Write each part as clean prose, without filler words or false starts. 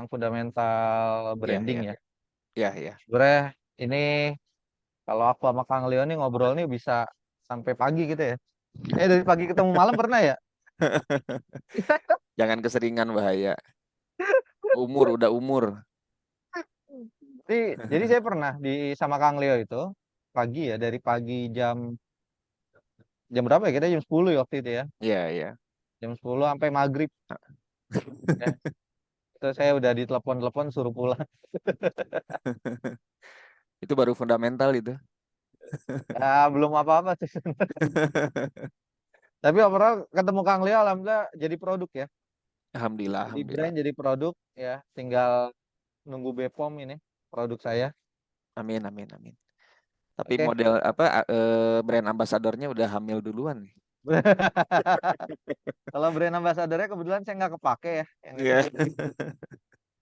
tentang fundamental Iya, branding iya, ya. iya, iya. Sebenarnya ini kalau aku sama Kang Leo nih ngobrol nih bisa sampai pagi gitu ya. Dari pagi ketemu malam pernah ya? Jangan keseringan bahaya. Umur udah umur. Jadi saya pernah di sama Kang Leo itu pagi ya, dari pagi jam jam berapa ya? Kita jam 10 ya waktu itu ya. Iya, iya. Jam 10 sampai maghrib ya. Itu saya udah ditelepon-telepon suruh pulang. Itu baru fundamental itu. Ya, belum apa-apa sih. Tapi overall ketemu Kang Leo alhamdulillah jadi produk ya. Alhamdulillah, Jadi alhamdulillah. brand jadi produk ya. Tinggal nunggu BPOM ini produk saya. Amin, amin, amin. Tapi Oke. model apa brand ambasadornya udah hamil duluan nih. Kalau brand ambassador-nya kebetulan saya nggak kepake ya yang itu. Iya.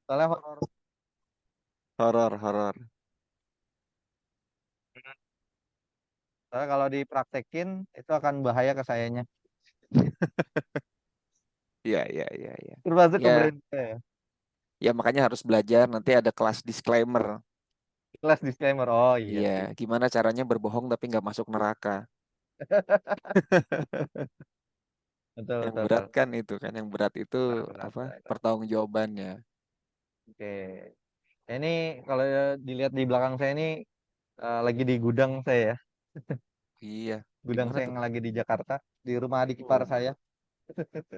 Soalnya honor. Horor, horor. Soalnya kalau dipraktekin itu akan bahaya ke sayanya. Iya, iya, iya, iya. Termasuk ke Ya, brand saya ya. ya makanya harus belajar. Nanti ada kelas disclaimer. Kelas disclaimer. Oh iya Iya, sih. gimana caranya berbohong tapi nggak masuk neraka. Betul Yang betul berat betul. kan itu kan, yang berat itu Berat berat apa? berat. Pertanggungjawabannya. Oke. Ya, ini kalau dilihat di belakang saya ini lagi di gudang saya ya. Iya, di Gudang mana saya tuh? yang lagi di Jakarta, di rumah adik ipar Oh, saya. mantap,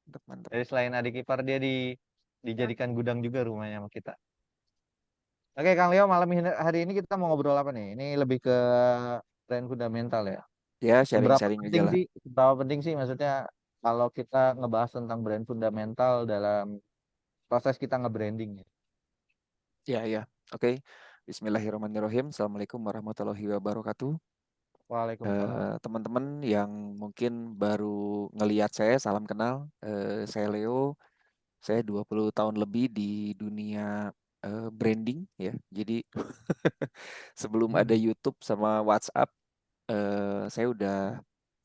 mantap, mantap. Jadi selain adik ipar dia dijadikan gudang juga rumahnya sama kita. Oke, Kang Leo, malam ini hari ini kita mau ngobrol apa nih? Ini lebih ke brand fundamental ya. Ya, Seberapa sharing-sharing aja penting lah. sih? Seberapa penting sih maksudnya kalau kita ngebahas tentang brand fundamental dalam proses kita nge-branding ya? Ya, ya. Oke. Bismillahirrahmanirrahim. Assalamualaikum warahmatullahi wabarakatuh. Waalaikumsalam. Teman-teman yang mungkin baru ngelihat saya, salam kenal. Saya Leo. Saya 20 tahun lebih di dunia branding ya. Jadi sebelum ada YouTube sama WhatsApp, saya udah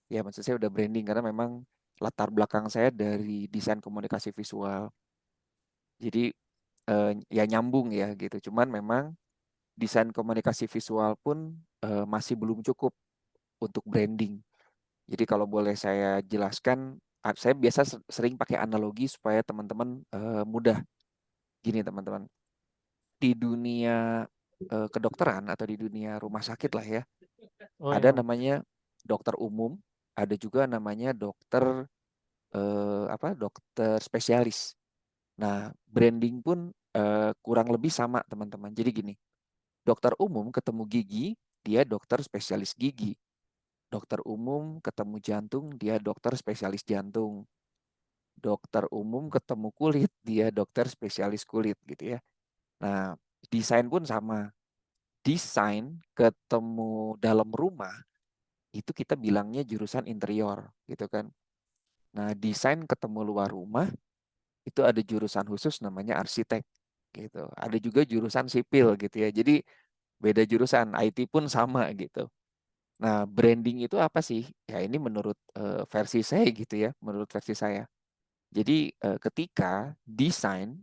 ya maksud saya udah branding karena memang latar belakang saya dari desain komunikasi visual. Jadi ya nyambung ya gitu. Cuman memang desain komunikasi visual pun masih belum cukup untuk branding. Jadi kalau boleh saya jelaskan, saya biasa sering pakai analogi supaya teman-teman mudah. Gini teman-teman, di dunia kedokteran atau di dunia rumah sakit lah ya, Oh ada iya. namanya dokter umum, ada juga namanya dokter dokter spesialis. Nah, branding pun kurang lebih sama teman-teman. Jadi gini, dokter umum ketemu gigi, dia dokter spesialis gigi. Dokter umum ketemu jantung, dia dokter spesialis jantung. Dokter umum ketemu kulit, dia dokter spesialis kulit gitu ya. Nah, desain pun sama. Desain ketemu dalam rumah, itu kita bilangnya jurusan interior gitu kan. Nah, desain ketemu luar rumah, itu ada jurusan khusus namanya arsitek gitu. Ada juga jurusan sipil gitu ya. Jadi beda jurusan, IT pun sama gitu. Nah, branding itu apa sih? Ya ini menurut versi saya gitu ya, menurut versi saya. Jadi ketika desain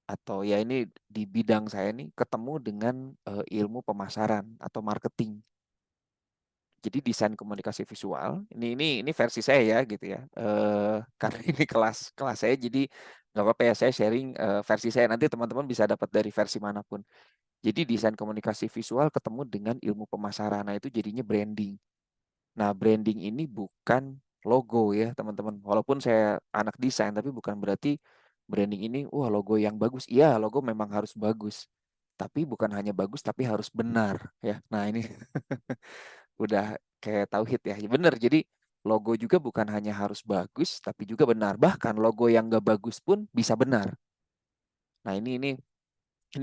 atau ya ini di bidang saya nih ketemu dengan ilmu pemasaran atau marketing. Jadi desain komunikasi visual ini versi saya ya gitu ya. Karena ini kelas kelas saya jadi nggak apa-apa ya saya sharing versi saya nanti teman-teman bisa dapat dari versi manapun. Jadi desain komunikasi visual ketemu dengan ilmu pemasaran. Nah, itu jadinya branding. Nah, branding ini bukan logo ya, teman-teman. Walaupun saya anak desain, tapi bukan berarti branding ini, wah logo yang bagus. Iya, logo memang harus bagus. Tapi bukan hanya bagus, tapi harus benar ya. Nah, ini udah kayak tauhid ya. Ya benar, jadi logo juga bukan hanya harus bagus, tapi juga benar. Bahkan logo yang nggak bagus pun bisa benar. Nah, ini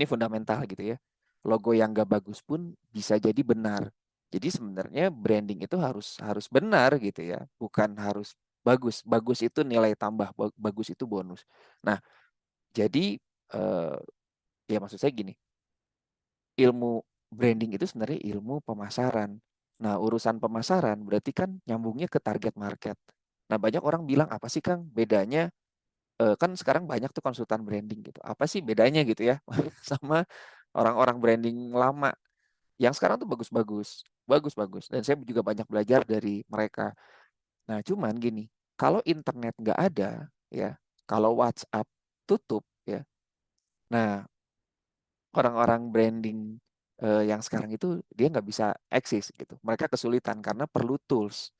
fundamental gitu ya. Logo yang nggak bagus pun bisa jadi benar. Jadi sebenarnya branding itu harus harus benar gitu ya, bukan harus bagus. Bagus itu nilai tambah, bagus itu bonus. Nah, jadi eh, ya maksud saya gini, ilmu branding itu sebenarnya ilmu pemasaran. Nah, urusan pemasaran berarti kan nyambungnya ke target market. Nah, banyak orang bilang apa sih Kang bedanya kan sekarang banyak tuh konsultan branding gitu. Apa sih bedanya gitu ya sama orang-orang branding lama yang sekarang tuh bagus-bagus, bagus-bagus. Dan saya juga banyak belajar dari mereka. Nah, cuman gini, kalau internet nggak ada, ya, kalau WhatsApp tutup, ya, nah orang-orang branding yang sekarang itu dia nggak bisa eksis gitu. Mereka kesulitan karena perlu tools.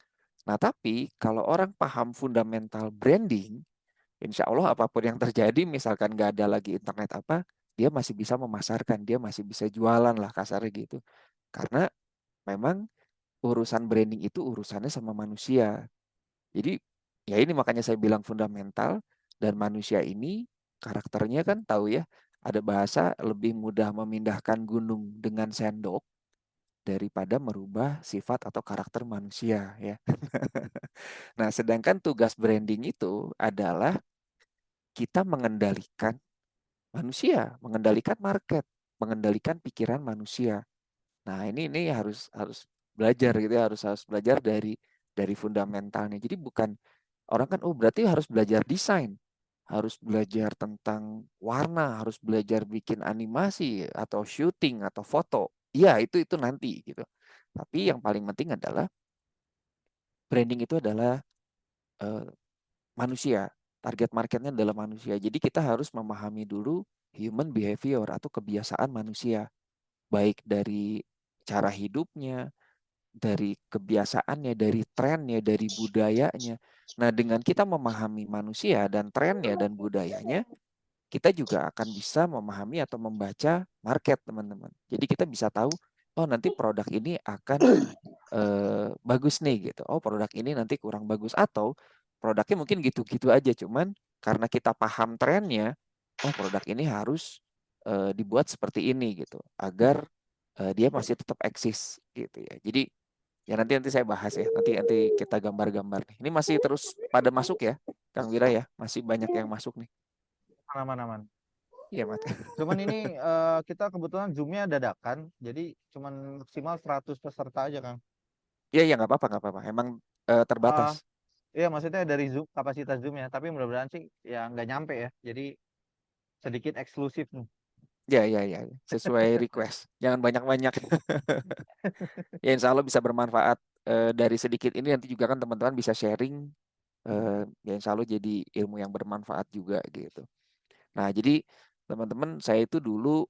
Nah, tapi kalau orang paham fundamental branding, insya Allah apapun yang terjadi, misalkan nggak ada lagi internet apa, dia masih bisa memasarkan, dia masih bisa jualan lah kasarnya gitu. Karena memang urusan branding itu urusannya sama manusia. Jadi ya ini makanya saya bilang fundamental, dan manusia ini karakternya kan tahu ya, ada bahasa lebih mudah memindahkan gunung dengan sendok daripada merubah sifat atau karakter manusia ya. Nah, sedangkan tugas branding itu adalah kita mengendalikan manusia, mengendalikan market, mengendalikan pikiran manusia. Nah, ini harus harus belajar gitu ya, harus harus belajar dari fundamentalnya. Jadi bukan orang kan, oh berarti harus belajar desain, harus belajar tentang warna, harus belajar bikin animasi atau syuting atau foto. Iya, itu nanti gitu. Tapi yang paling penting adalah branding itu adalah eh, manusia. Target marketnya adalah manusia. Jadi kita harus memahami dulu human behavior atau kebiasaan manusia, baik dari cara hidupnya, dari kebiasaannya, dari trennya, dari budayanya. Nah, dengan kita memahami manusia dan trennya dan budayanya, kita juga akan bisa memahami atau membaca market, teman-teman. Jadi kita bisa tahu, oh nanti produk ini akan bagus nih gitu. Oh produk ini nanti kurang bagus, atau produknya mungkin gitu-gitu aja, cuman karena kita paham trennya, oh produk ini harus dibuat seperti ini gitu, agar dia masih tetap eksis gitu ya. Jadi ya nanti nanti saya bahas ya. Nanti nanti kita gambar-gambar nih. Ini masih terus pada masuk ya, Kang Wira ya. Masih banyak yang masuk nih. Aman-aman. Iya, Mat. Cuman ini kita kebetulan Zoom-nya dadakan, jadi cuman maksimal 100 peserta aja, Kang. Iya, iya nggak apa-apa, nggak apa-apa. Emang terbatas. Ah, iya maksudnya dari Zoom kapasitas Zoom ya, tapi mudah-mudahan sih ya nggak nyampe ya. Jadi sedikit eksklusif nih. Ya, ya, ya, ya. Sesuai request. Jangan banyak-banyak. Ya, insya Allah bisa bermanfaat. Dari sedikit ini nanti juga kan teman-teman bisa sharing. Ya, insya Allah jadi ilmu yang bermanfaat juga gitu. Nah, jadi teman-teman, saya itu dulu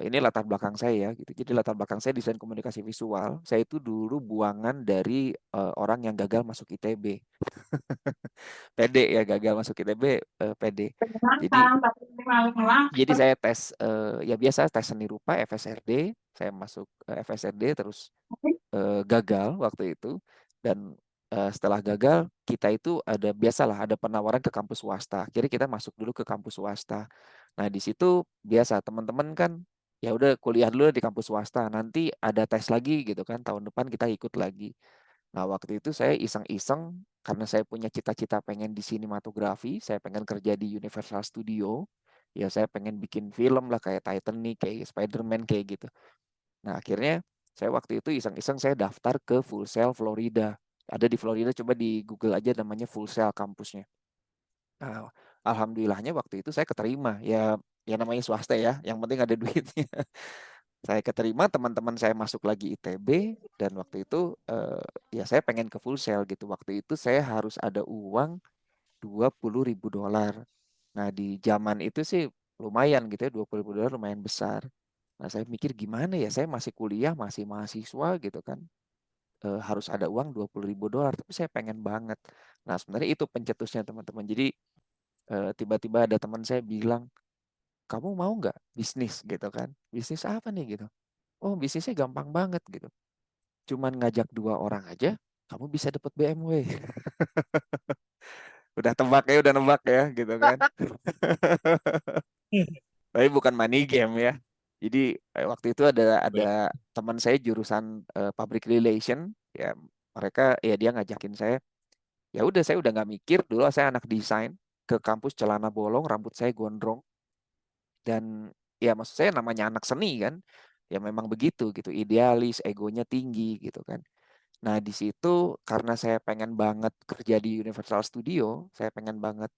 ini latar belakang saya ya gitu. Jadi latar belakang saya desain komunikasi visual. Saya itu dulu buangan dari orang yang gagal masuk ITB. PD ya, gagal masuk ITB, PD. Jadi saya tes ya biasa tes seni rupa FSRD. Saya masuk FSRD terus gagal waktu itu, dan setelah gagal kita itu ada biasalah ada penawaran ke kampus swasta. Akhirnya kita masuk dulu ke kampus swasta. Nah, di situ biasa teman-teman kan ya udah kuliah dulu di kampus swasta. Nanti ada tes lagi gitu kan, tahun depan kita ikut lagi. Nah, waktu itu saya iseng-iseng karena saya punya cita-cita pengen di sinematografi, saya pengen kerja di Universal Studio. Ya saya pengen bikin film lah kayak Titanic, kayak Spider-Man kayak gitu. Nah, akhirnya saya waktu itu iseng-iseng saya daftar ke Full Sail Florida. Ada di Florida, coba di Google aja namanya Full Sail kampusnya. Nah, alhamdulillahnya waktu itu saya keterima. Ya, ya namanya swasta ya, yang penting ada duitnya. Saya keterima, teman-teman saya masuk lagi ITB, dan waktu itu ya saya pengen ke Full Sail gitu. Waktu itu saya harus ada uang $20.000. Nah, di zaman itu sih lumayan gitu ya, $20.000 lumayan besar. Nah, saya mikir gimana ya, saya masih kuliah, masih mahasiswa gitu kan. Harus ada uang $20.000, tapi saya pengen banget. Nah, sebenarnya itu pencetusnya teman-teman. Jadi tiba-tiba ada teman saya bilang, kamu mau nggak bisnis gitu kan? Bisnis apa nih gitu? Oh, bisnisnya gampang banget gitu. Cuman ngajak 2 orang aja, kamu bisa dapat BMW. Udah nebak ya gitu kan. Tapi bukan money game ya. Jadi waktu itu ada teman saya jurusan public relation, ya mereka ya dia ngajakin saya. Ya udah, saya udah nggak mikir, dulu saya anak desain, ke kampus celana bolong, rambut saya gondrong, dan ya maksud saya namanya anak seni kan, ya memang begitu gitu, idealis, egonya tinggi gitu kan. Nah, di situ karena saya pengen banget kerja di Universal Studio, saya pengen banget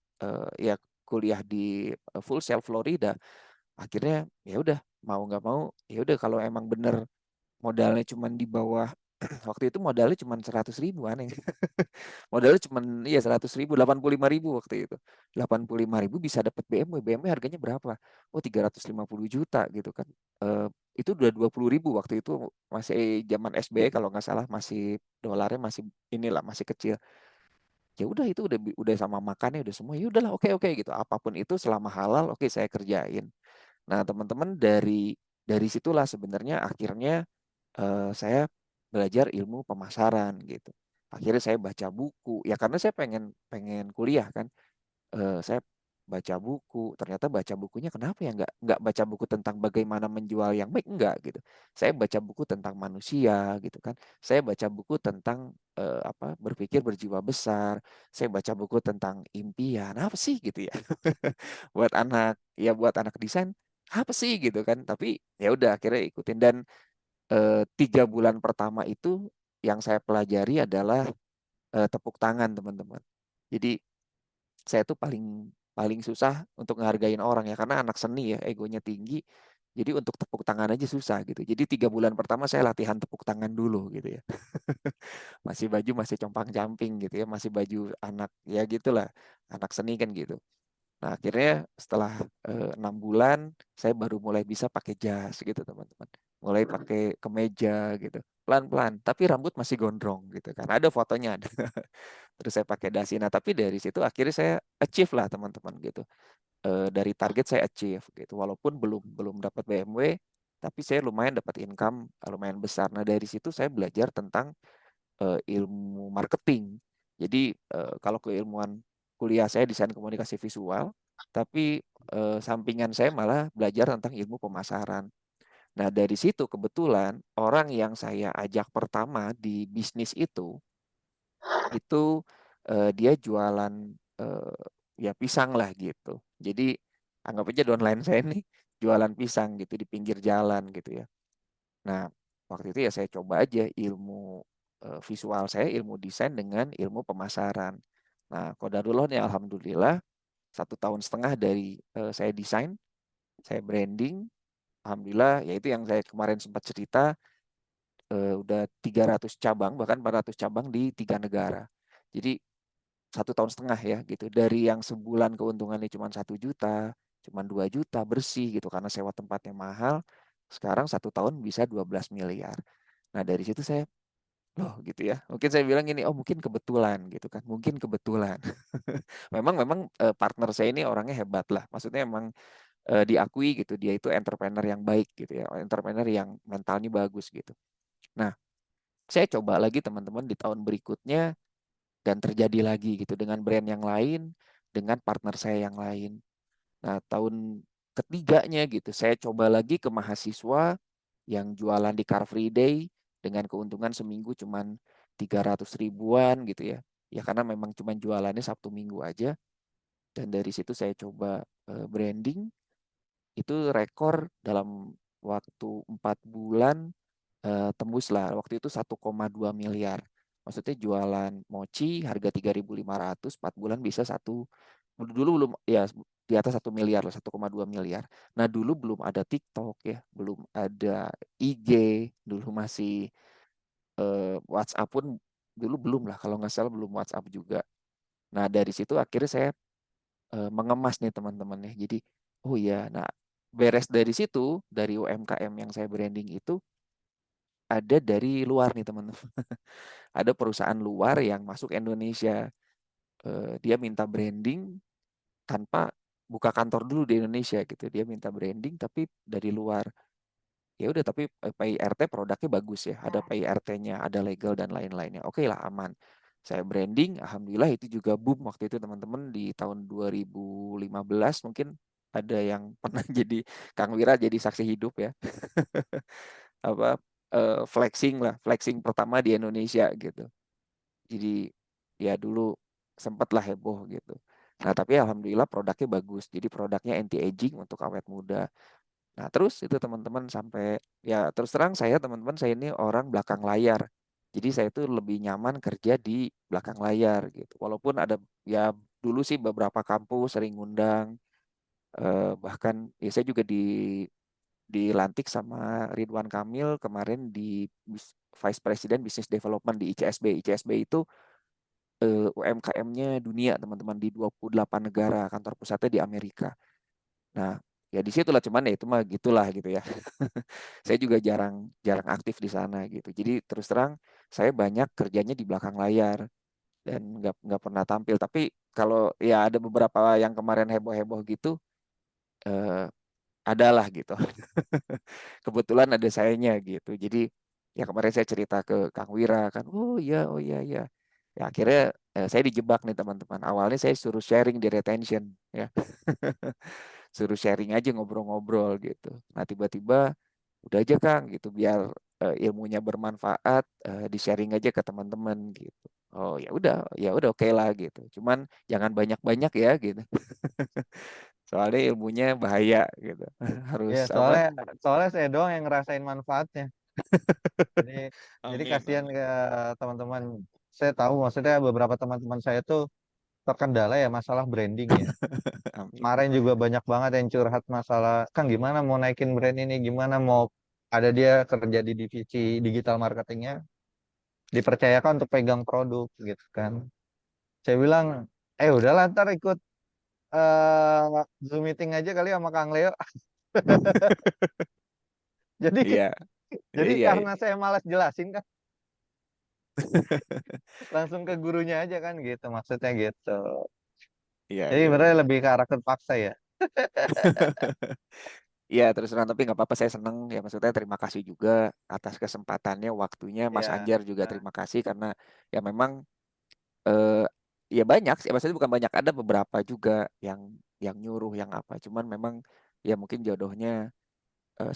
ya kuliah di Full Sail Florida. Akhirnya ya udah, mau nggak mau ya udah, kalau emang bener modalnya cuman di bawah waktu itu modalnya cuman 100.000, aneh. Modalnya cuman iya 100.000, 85.000 waktu itu. 85.000 bisa dapat BMW. BMW harganya berapa? Oh, 350 juta gitu kan. Eh, itu udah 20.000 waktu itu, masih zaman SBY kalau nggak salah, masih dolarnya masih inilah, masih kecil. Ya udah, itu udah sama makannya udah semua. Ya udahlah, oke oke gitu. Apapun itu selama halal, oke saya kerjain. Nah, teman-teman, dari situlah sebenarnya akhirnya saya belajar ilmu pemasaran gitu. Akhirnya saya baca buku ya, karena saya pengen pengen kuliah kan. Saya baca buku, ternyata baca bukunya kenapa ya nggak baca buku tentang bagaimana menjual yang baik, enggak gitu. Saya baca buku tentang manusia gitu kan. Saya baca buku tentang apa, berpikir berjiwa besar. Saya baca buku tentang impian, apa sih gitu ya. Buat anak, ya buat anak desain apa sih gitu kan. Tapi ya udah, akhirnya ikutin. Dan 3 bulan pertama itu yang saya pelajari adalah tepuk tangan, teman-teman. Jadi saya tuh paling paling susah untuk ngehargain orang ya, karena anak seni ya, egonya tinggi. Jadi untuk tepuk tangan aja susah gitu. Jadi 3 bulan pertama saya latihan tepuk tangan dulu gitu ya. Masih baju masih compang-camping gitu ya, masih baju anak ya gitulah, anak seni kan gitu. Nah, akhirnya setelah 6 bulan saya baru mulai bisa pakai jas gitu, teman-teman. Mulai pakai kemeja gitu. Pelan-pelan, tapi rambut masih gondrong gitu kan. Ada fotonya ada. Terus saya pakai dasi. Nah, tapi dari situ akhirnya saya achieve lah, teman-teman gitu. Dari target saya achieve gitu. Walaupun belum belum dapat BMW, tapi saya lumayan dapat income lumayan besar. Nah, dari situ saya belajar tentang ilmu marketing. Jadi kalau keilmuan kuliah saya desain komunikasi visual, tapi sampingan saya malah belajar tentang ilmu pemasaran. Nah, dari situ kebetulan orang yang saya ajak pertama di bisnis itu dia jualan eh, ya pisang lah gitu. Jadi anggap aja downline saya nih jualan pisang gitu di pinggir jalan gitu ya. Nah, waktu itu ya saya coba aja ilmu visual saya, ilmu desain dengan ilmu pemasaran. Nah, qadarullah nih, alhamdulillah 1 tahun setengah dari saya desain, saya branding, alhamdulillah ya itu yang saya kemarin sempat cerita, udah 300 cabang, bahkan 400 cabang di 3 negara. Jadi 1 tahun setengah ya gitu. Dari yang sebulan keuntungannya cuma 1 juta, cuma 2 juta bersih gitu karena sewa tempatnya mahal. Sekarang 1 tahun bisa 12 miliar. Nah, dari situ saya, loh gitu ya. Mungkin saya bilang gini, oh mungkin kebetulan gitu kan. Mungkin kebetulan. Memang partner saya ini orangnya hebat lah. Maksudnya emang diakui gitu. Dia itu entrepreneur yang baik gitu ya. Entrepreneur yang mentalnya bagus gitu. Nah, saya coba lagi, teman-teman, di tahun berikutnya dan terjadi lagi gitu dengan brand yang lain, dengan partner saya yang lain. Nah, tahun ketiganya gitu, saya coba lagi ke mahasiswa yang jualan di Car Free Day dengan keuntungan seminggu cuman 300 ribuan gitu ya. Ya karena memang cuman jualannya Sabtu Minggu aja. Dan dari situ saya coba branding, itu rekor dalam waktu 4 bulan tembus lah. Waktu itu 1,2 miliar. Maksudnya jualan mochi harga 3.500, 4 bulan bisa dulu belum ya, di atas 1 miliar lah, 1,2 miliar. Nah, dulu belum ada TikTok ya, belum ada IG, dulu masih WhatsApp pun dulu belum lah, kalau nggak salah belum WhatsApp juga. Nah, dari situ akhirnya saya mengemas nih, teman-teman ya. Jadi, oh ya, nah beres dari situ, dari UMKM yang saya branding itu ada dari luar nih, teman-teman. Ada perusahaan luar yang masuk Indonesia. Dia minta branding tanpa buka kantor dulu di Indonesia gitu. Dia minta branding tapi dari luar. Ya udah, tapi PIRT produknya bagus ya. Ada PIRT-nya, ada legal dan lain-lainnya. Oke lah, aman. Saya branding, alhamdulillah itu juga boom waktu itu, teman-teman, di tahun 2015 mungkin ada yang pernah jadi Kang Wira jadi saksi hidup ya. Apa flexing lah, flexing pertama di Indonesia gitu. Jadi ya dulu sempatlah heboh gitu. Nah, tapi alhamdulillah produknya bagus. Jadi produknya anti aging untuk awet muda. Nah, terus itu, teman-teman, sampai ya terus terang saya, teman-teman, saya ini orang belakang layar. Jadi saya itu lebih nyaman kerja di belakang layar gitu. Walaupun ada ya dulu sih beberapa kampus sering ngundang, bahkan ya saya juga dilantik sama Ridwan Kamil kemarin di Vice President Business Development di ICSB. ICSB itu UMKM-nya dunia, teman-teman, di 28 negara, kantor pusatnya di Amerika. Nah, ya di situlah, cuman ya itu mah gitulah gitu ya. Saya juga jarang jarang aktif di sana gitu. Jadi terus terang saya banyak kerjanya di belakang layar dan nggak pernah tampil. Tapi kalau ya ada beberapa yang kemarin heboh-heboh gitu, eh, adalah gitu. Kebetulan ada sayanya gitu. Jadi ya kemarin saya cerita ke Kang Wira kan, oh iya iya. Ya akhirnya saya dijebak nih teman-teman. Awalnya saya suruh sharing di retention ya. Suruh sharing aja, ngobrol-ngobrol gitu. Nah tiba-tiba udah aja Kang gitu, biar ilmunya bermanfaat, di sharing aja ke teman-teman gitu. Oh ya udah oke lah gitu. Cuman jangan banyak-banyak ya gitu. Soalnya ilmunya bahaya gitu. Harus Ya, apa? soalnya soalnya saya doang yang ngerasain manfaatnya. Jadi jadi Amin, kasihan amin. ke teman-teman. Saya tahu maksudnya beberapa teman-teman saya tuh terkendala ya masalah branding ya. Amin. Kemarin juga banyak banget yang curhat masalah, Kang gimana mau naikin brand ini, gimana mau ada dia kerja di divisi digital marketingnya, dipercayakan untuk pegang produk gitu kan. Saya bilang, udahlah ntar ikut Zoom meeting aja kali sama Kang Leo. Jadi Iya, jadi iya, karena saya malas jelasin kan, langsung ke gurunya aja kan gitu, maksudnya gitu. iya, Jadi iya, sebenarnya iya. lebih ke arah terpaksa ya. Iya, terus terang tapi nggak apa-apa, saya seneng ya, maksudnya terima kasih juga atas kesempatannya, waktunya. Mas Ya, Anjar juga nah, terima kasih karena ya memang eh, ya banyak sih, maksudnya bukan banyak, ada beberapa juga yang nyuruh yang apa. Cuman memang ya mungkin jodohnya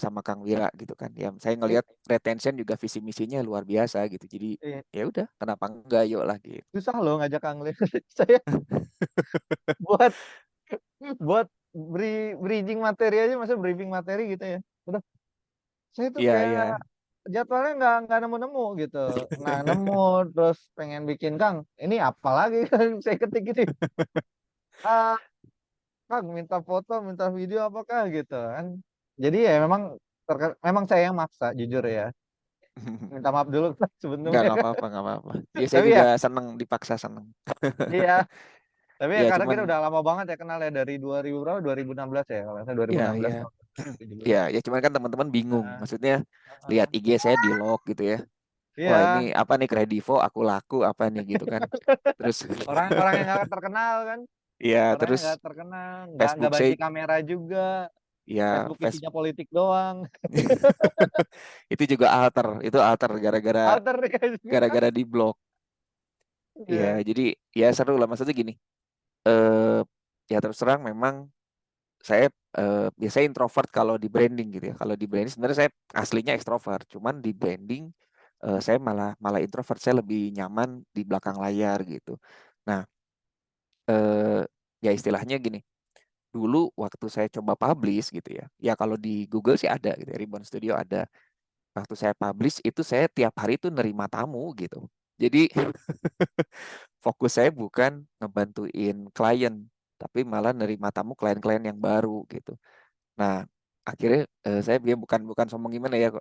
sama Kang Wira gitu kan. Ya saya i- ngelihat retention juga visi misinya luar biasa gitu. Jadi i- ya udah, kenapa enggak, yuk lah gitu. susah loh ngajak Kang Leo. Saya buat buat bridging materi aja, maksudnya briefing materi gitu ya. Udah, saya tuh Iya, kayak iya. jadwalnya nggak nemu-nemu gitu. Nah, nemu terus pengen bikin Kang, ini apa lagi kan saya ketik gitu. Ah, Kang minta foto, minta video apakah gitu kan. Jadi ya memang memang saya yang maksa jujur ya. Minta maaf dulu sebelumnya. Nggak apa-apa, nggak apa-apa. Ya saya Tapi juga ya, seneng, dipaksa seneng. iya. Tapi ya Ya karena kita cuman, udah lama banget ya kenal ya dari 2000 berapa? 2016 ya. Kalau saya ya 2016 ya atau 17. ya cuman kan teman-teman bingung. Nah, Maksudnya lihat heeh. IG saya di log gitu ya. Wah ini Iya, apa nih, Kredivo, aku laku apa nih gitu kan. Terus orang-orang yang nggak terkenal kan, ya orangnya terus nggak terkenal, nggak Facebook banci saya kamera juga, ya Facebook isinya politik doang. itu juga alter, itu alter gara-gara Alter nih kayak juga. gara-gara di blog. Ya Iya, jadi ya seru lah, maksudnya gini. Eh ya terus terang memang saya biasanya introvert kalau di branding gitu ya. Kalau di branding sebenarnya saya aslinya ekstrovert, cuman di branding saya malah malah introvert. Saya lebih nyaman di belakang layar gitu. Nah, eh, ya istilahnya gini. Dulu waktu saya coba publish gitu ya. Ya kalau di Google sih ada gitu ya, Ribbon Studio ada. Waktu saya publish itu saya tiap hari tuh nerima tamu gitu. Jadi fokus saya bukan ngebantuin klien, tapi malah nerima tamu klien-klien yang baru gitu. Nah, akhirnya saya dia bukan bukan sombong gimana ya,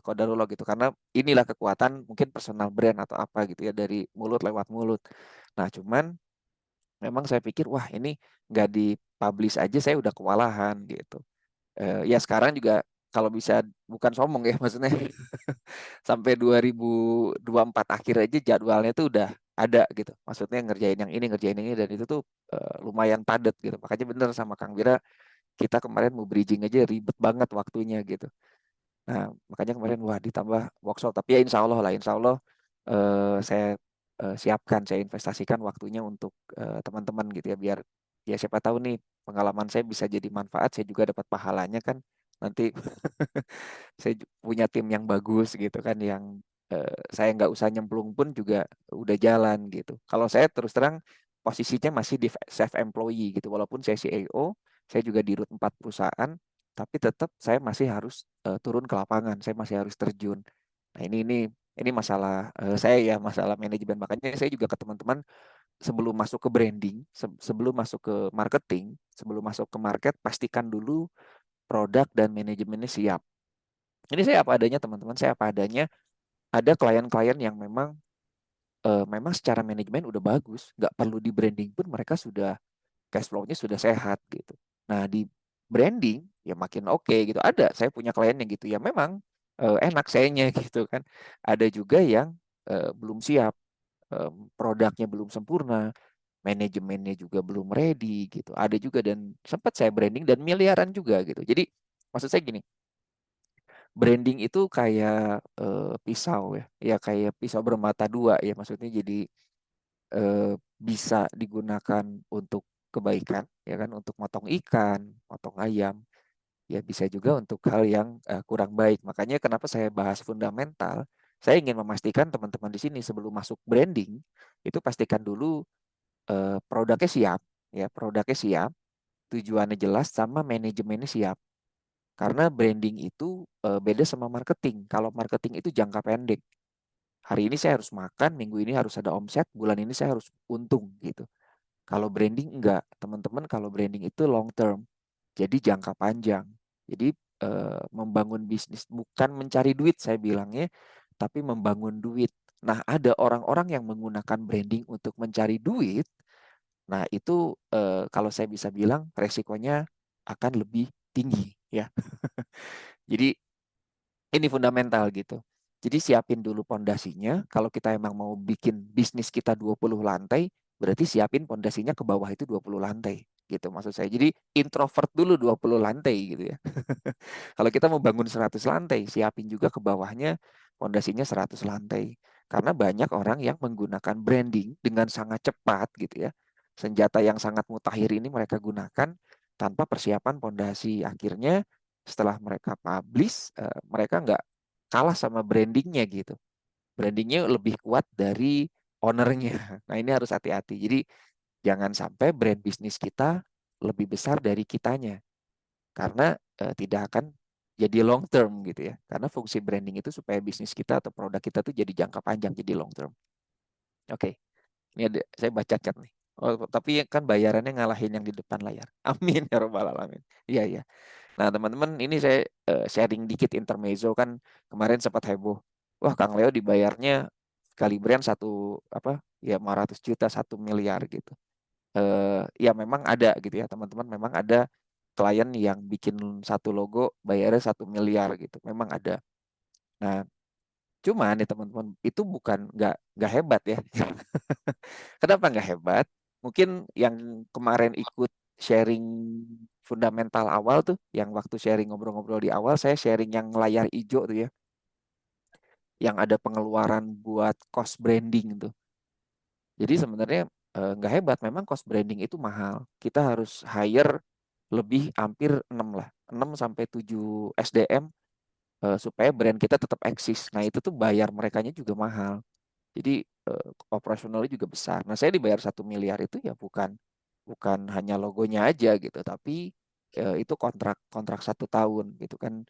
kodarullah gitu, karena inilah kekuatan mungkin personal brand atau apa gitu ya, dari mulut lewat mulut. Nah, cuman memang saya pikir wah ini nggak dipublish aja saya udah kewalahan gitu. Ya sekarang juga kalau bisa, bukan sombong ya maksudnya, sampai 2024 akhir aja jadwalnya tuh udah ada gitu. Maksudnya ngerjain yang ini dan itu tuh lumayan padat gitu. Makanya bener sama Kang Wira, kita kemarin mau bridging aja ribet banget waktunya gitu. Nah, makanya kemarin wah ditambah workshop. Tapi ya insya Allah saya siapkan, saya investasikan waktunya untuk teman-teman gitu ya, biar ya siapa tahu nih pengalaman saya bisa jadi manfaat, saya juga dapat pahalanya kan nanti. Saya punya tim yang bagus gitu kan, yang saya nggak usah nyemplung pun juga udah jalan gitu. Kalau saya terus terang posisinya masih di self employee gitu, walaupun saya CEO, saya juga di root 4 perusahaan, tapi tetap saya masih harus turun ke lapangan, saya masih harus terjun. Nah ini masalah saya ya, masalah manajemen. Makanya saya juga ke teman-teman sebelum masuk ke branding, sebelum masuk ke marketing, sebelum masuk ke market, pastikan dulu produk dan manajemennya siap. Ini saya apa adanya teman-teman, saya apa adanya. Ada klien-klien yang memang secara manajemen udah bagus, nggak perlu di branding pun mereka sudah cash flow-nya sudah sehat gitu. Nah di branding ya makin oke gitu. Ada saya punya klien yang gitu ya memang enak sayanya gitu kan. Ada juga yang belum siap, produknya belum sempurna, manajemennya juga belum ready gitu. Ada juga dan sempat saya branding dan miliaran juga gitu. Jadi maksud saya gini, branding itu kayak pisau ya, ya kayak pisau bermata dua ya maksudnya. Jadi bisa digunakan untuk kebaikan ya kan, untuk motong ikan, motong ayam, ya bisa juga untuk hal yang kurang baik. Makanya kenapa saya bahas fundamental, saya ingin memastikan teman-teman di sini sebelum masuk branding itu pastikan dulu produknya siap, ya produknya siap, tujuannya jelas sama manajemennya siap. Karena branding itu beda sama marketing. Kalau marketing itu jangka pendek. Hari ini saya harus makan, minggu ini harus ada omset, bulan ini saya harus untung gitu. Kalau branding enggak, teman-teman, kalau branding itu long term. Jadi jangka panjang. Jadi membangun bisnis bukan mencari duit saya bilangnya, tapi membangun duit. Nah, ada orang-orang yang menggunakan branding untuk mencari duit. Nah, itu kalau saya bisa bilang resikonya akan lebih tinggi ya. Jadi ini fundamental gitu. Jadi siapin dulu pondasinya. Kalau kita emang mau bikin bisnis kita 20 lantai, berarti siapin pondasinya ke bawah itu 20 lantai gitu maksud saya. Jadi introvert dulu 20 lantai gitu ya. Kalau kita mau bangun 100 lantai, siapin juga ke bawahnya pondasinya 100 lantai. Karena banyak orang yang menggunakan branding dengan sangat cepat gitu ya. Senjata yang sangat mutakhir ini mereka gunakan tanpa persiapan pondasi. Akhirnya setelah mereka publish, mereka nggak kalah sama brandingnya gitu. Brandingnya lebih kuat dari ownernya. Nah ini harus hati-hati. Jadi jangan sampai brand bisnis kita lebih besar dari kitanya. Karena tidak akan jadi long term gitu ya. Karena fungsi branding itu supaya bisnis kita atau produk kita tuh jadi jangka panjang, jadi long term. Oke, ini ada saya baca chat nih. Oh, tapi kan bayarannya ngalahin yang di depan layar. Amin ya robbal alamin. Iya iya. Nah teman-teman ini saya sharing dikit intermezzo kan kemarin sempat heboh. Wah Kang Leo dibayarnya sekali brand satu apa ya 500 juta 1 miliar gitu. Ya memang ada gitu ya teman-teman, memang ada klien yang bikin satu logo bayarnya 1 miliar gitu. Memang ada. Nah cuman ya teman-teman itu bukan nggak hebat ya. Kenapa nggak hebat? Mungkin yang kemarin ikut sharing fundamental awal tuh, yang waktu sharing ngobrol-ngobrol di awal, saya sharing yang layar hijau tuh ya, yang ada pengeluaran buat cost branding tuh. Jadi sebenarnya nggak hebat, memang cost branding itu mahal. Kita harus hire lebih hampir 6 lah, 6 sampai 7 SDM supaya brand kita tetap eksis. Nah itu tuh bayar merekanya juga mahal. Jadi operasionalnya juga besar. Nah, saya dibayar 1 miliar itu ya bukan bukan hanya logonya aja gitu, tapi itu kontrak kontrak 1 tahun gitu kan.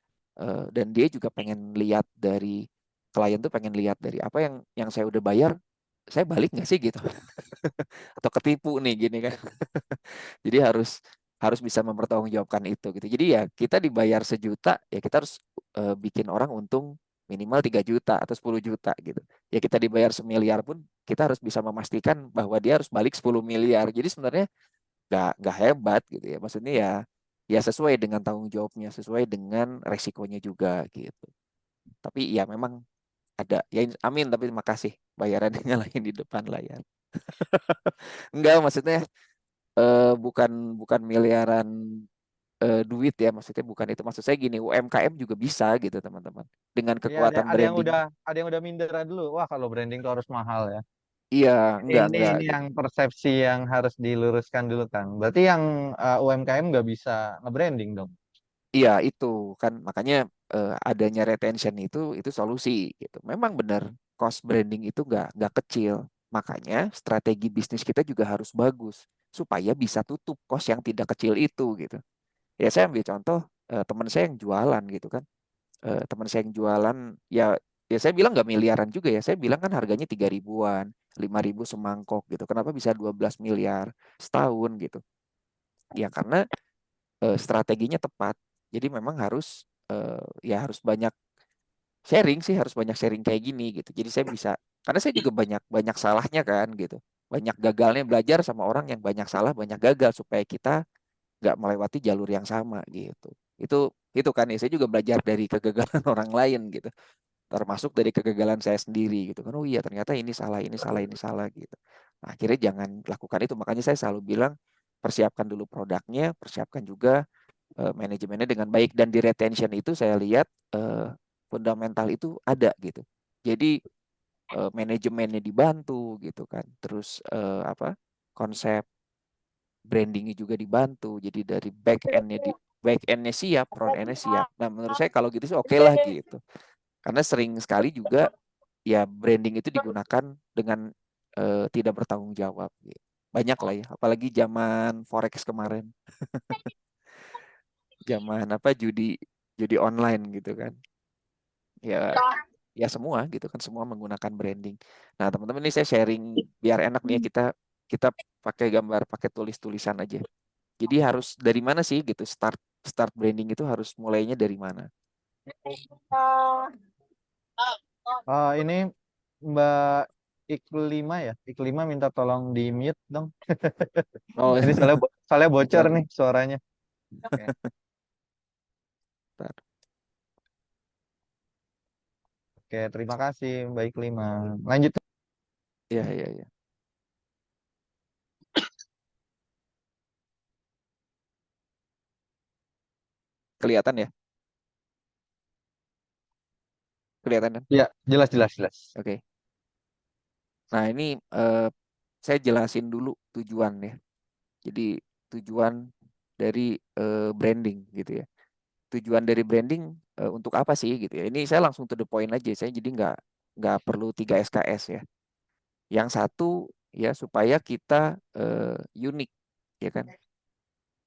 Dan dia juga pengen lihat dari klien tuh pengen lihat dari apa yang saya udah bayar, saya balik nggak sih gitu, atau ketipu nih gini kan. Jadi harus harus bisa mempertanggungjawabkan itu gitu. Jadi ya kita dibayar 1 juta ya kita harus bikin orang untung minimal 3 juta atau 10 juta gitu. Ya kita dibayar 1 miliar pun kita harus bisa memastikan bahwa dia harus balik 10 miliar. Jadi sebenarnya nggak hebat gitu ya. Maksudnya ya ya sesuai dengan tanggung jawabnya, sesuai dengan resikonya juga gitu. Tapi ya memang ada ya amin tapi terima kasih bayarannya nyalain di depan layar. Enggak maksudnya bukan bukan miliaran duit ya maksudnya, bukan itu maksud saya. Gini, UMKM juga bisa gitu teman-teman dengan Iya kekuatan ada yang branding. udah minder dulu. Wah kalau branding tuh harus mahal ya. Iya enggak Ini gitu. yang persepsi yang harus diluruskan dulu Kang. Berarti yang UMKM nggak bisa nge-branding dong. Iya itu kan makanya adanya retention itu solusi gitu. Memang benar cost branding itu nggak kecil, makanya strategi bisnis kita juga harus bagus supaya bisa tutup cost yang tidak kecil itu gitu. Ya saya ambil contoh teman saya yang jualan gitu kan. Teman saya yang jualan ya ya saya bilang nggak miliaran juga ya, saya bilang kan harganya 3 ribuan. 5.000 semangkok gitu. Kenapa bisa 12 miliar setahun gitu? Ya karena strateginya tepat. Jadi memang harus ya harus banyak sharing sih, harus banyak sharing kayak gini gitu. Jadi saya bisa, karena saya juga banyak banyak salahnya kan gitu. Banyak gagalnya, belajar sama orang yang banyak salah, banyak gagal supaya kita nggak melewati jalur yang sama gitu. Itu kan ya, saya juga belajar dari kegagalan orang lain gitu. Termasuk dari kegagalan saya sendiri gitu kan. Oh iya, ternyata ini salah, ini salah, ini salah gitu. Nah, akhirnya jangan lakukan itu. Makanya saya selalu bilang persiapkan dulu produknya, persiapkan juga manajemennya dengan baik, dan di retention itu saya lihat fundamental itu ada gitu. Jadi manajemennya dibantu gitu kan. Terus apa? Konsep brandingnya juga dibantu. Jadi dari back endnya siap, front endnya siap. Nah, menurut saya kalau gitu sih oke lah gitu. Karena sering sekali juga ya branding itu digunakan dengan tidak bertanggung jawab gitu. Banyak lah ya, apalagi zaman forex kemarin, zaman apa, judi judi online gitu kan. Ya ya semua gitu kan, semua menggunakan branding. Nah, teman-teman, ini saya sharing biar enak nih ya, kita kita pakai gambar, pakai tulis-tulisan aja. Jadi harus dari mana sih gitu, start start branding itu harus mulainya dari mana? Ini Mbak Iklima ya, Iklima minta tolong di mute dong. Oh, Ini soalnya bocor sorry. nih suaranya. Oke, Bentar. oke, terima kasih Mbak Iklima. Lanjut. Ya, ya, ya. Kelihatan ya? Kelihatan kan? Ya, jelas jelas jelas. Oke. Nah, ini saya jelasin dulu tujuan ya. Jadi tujuan dari branding gitu ya. Tujuan dari branding untuk apa sih gitu ya. Ini saya langsung to the point aja. Saya jadi nggak perlu 3 SKS ya. Yang satu ya supaya kita unik ya kan.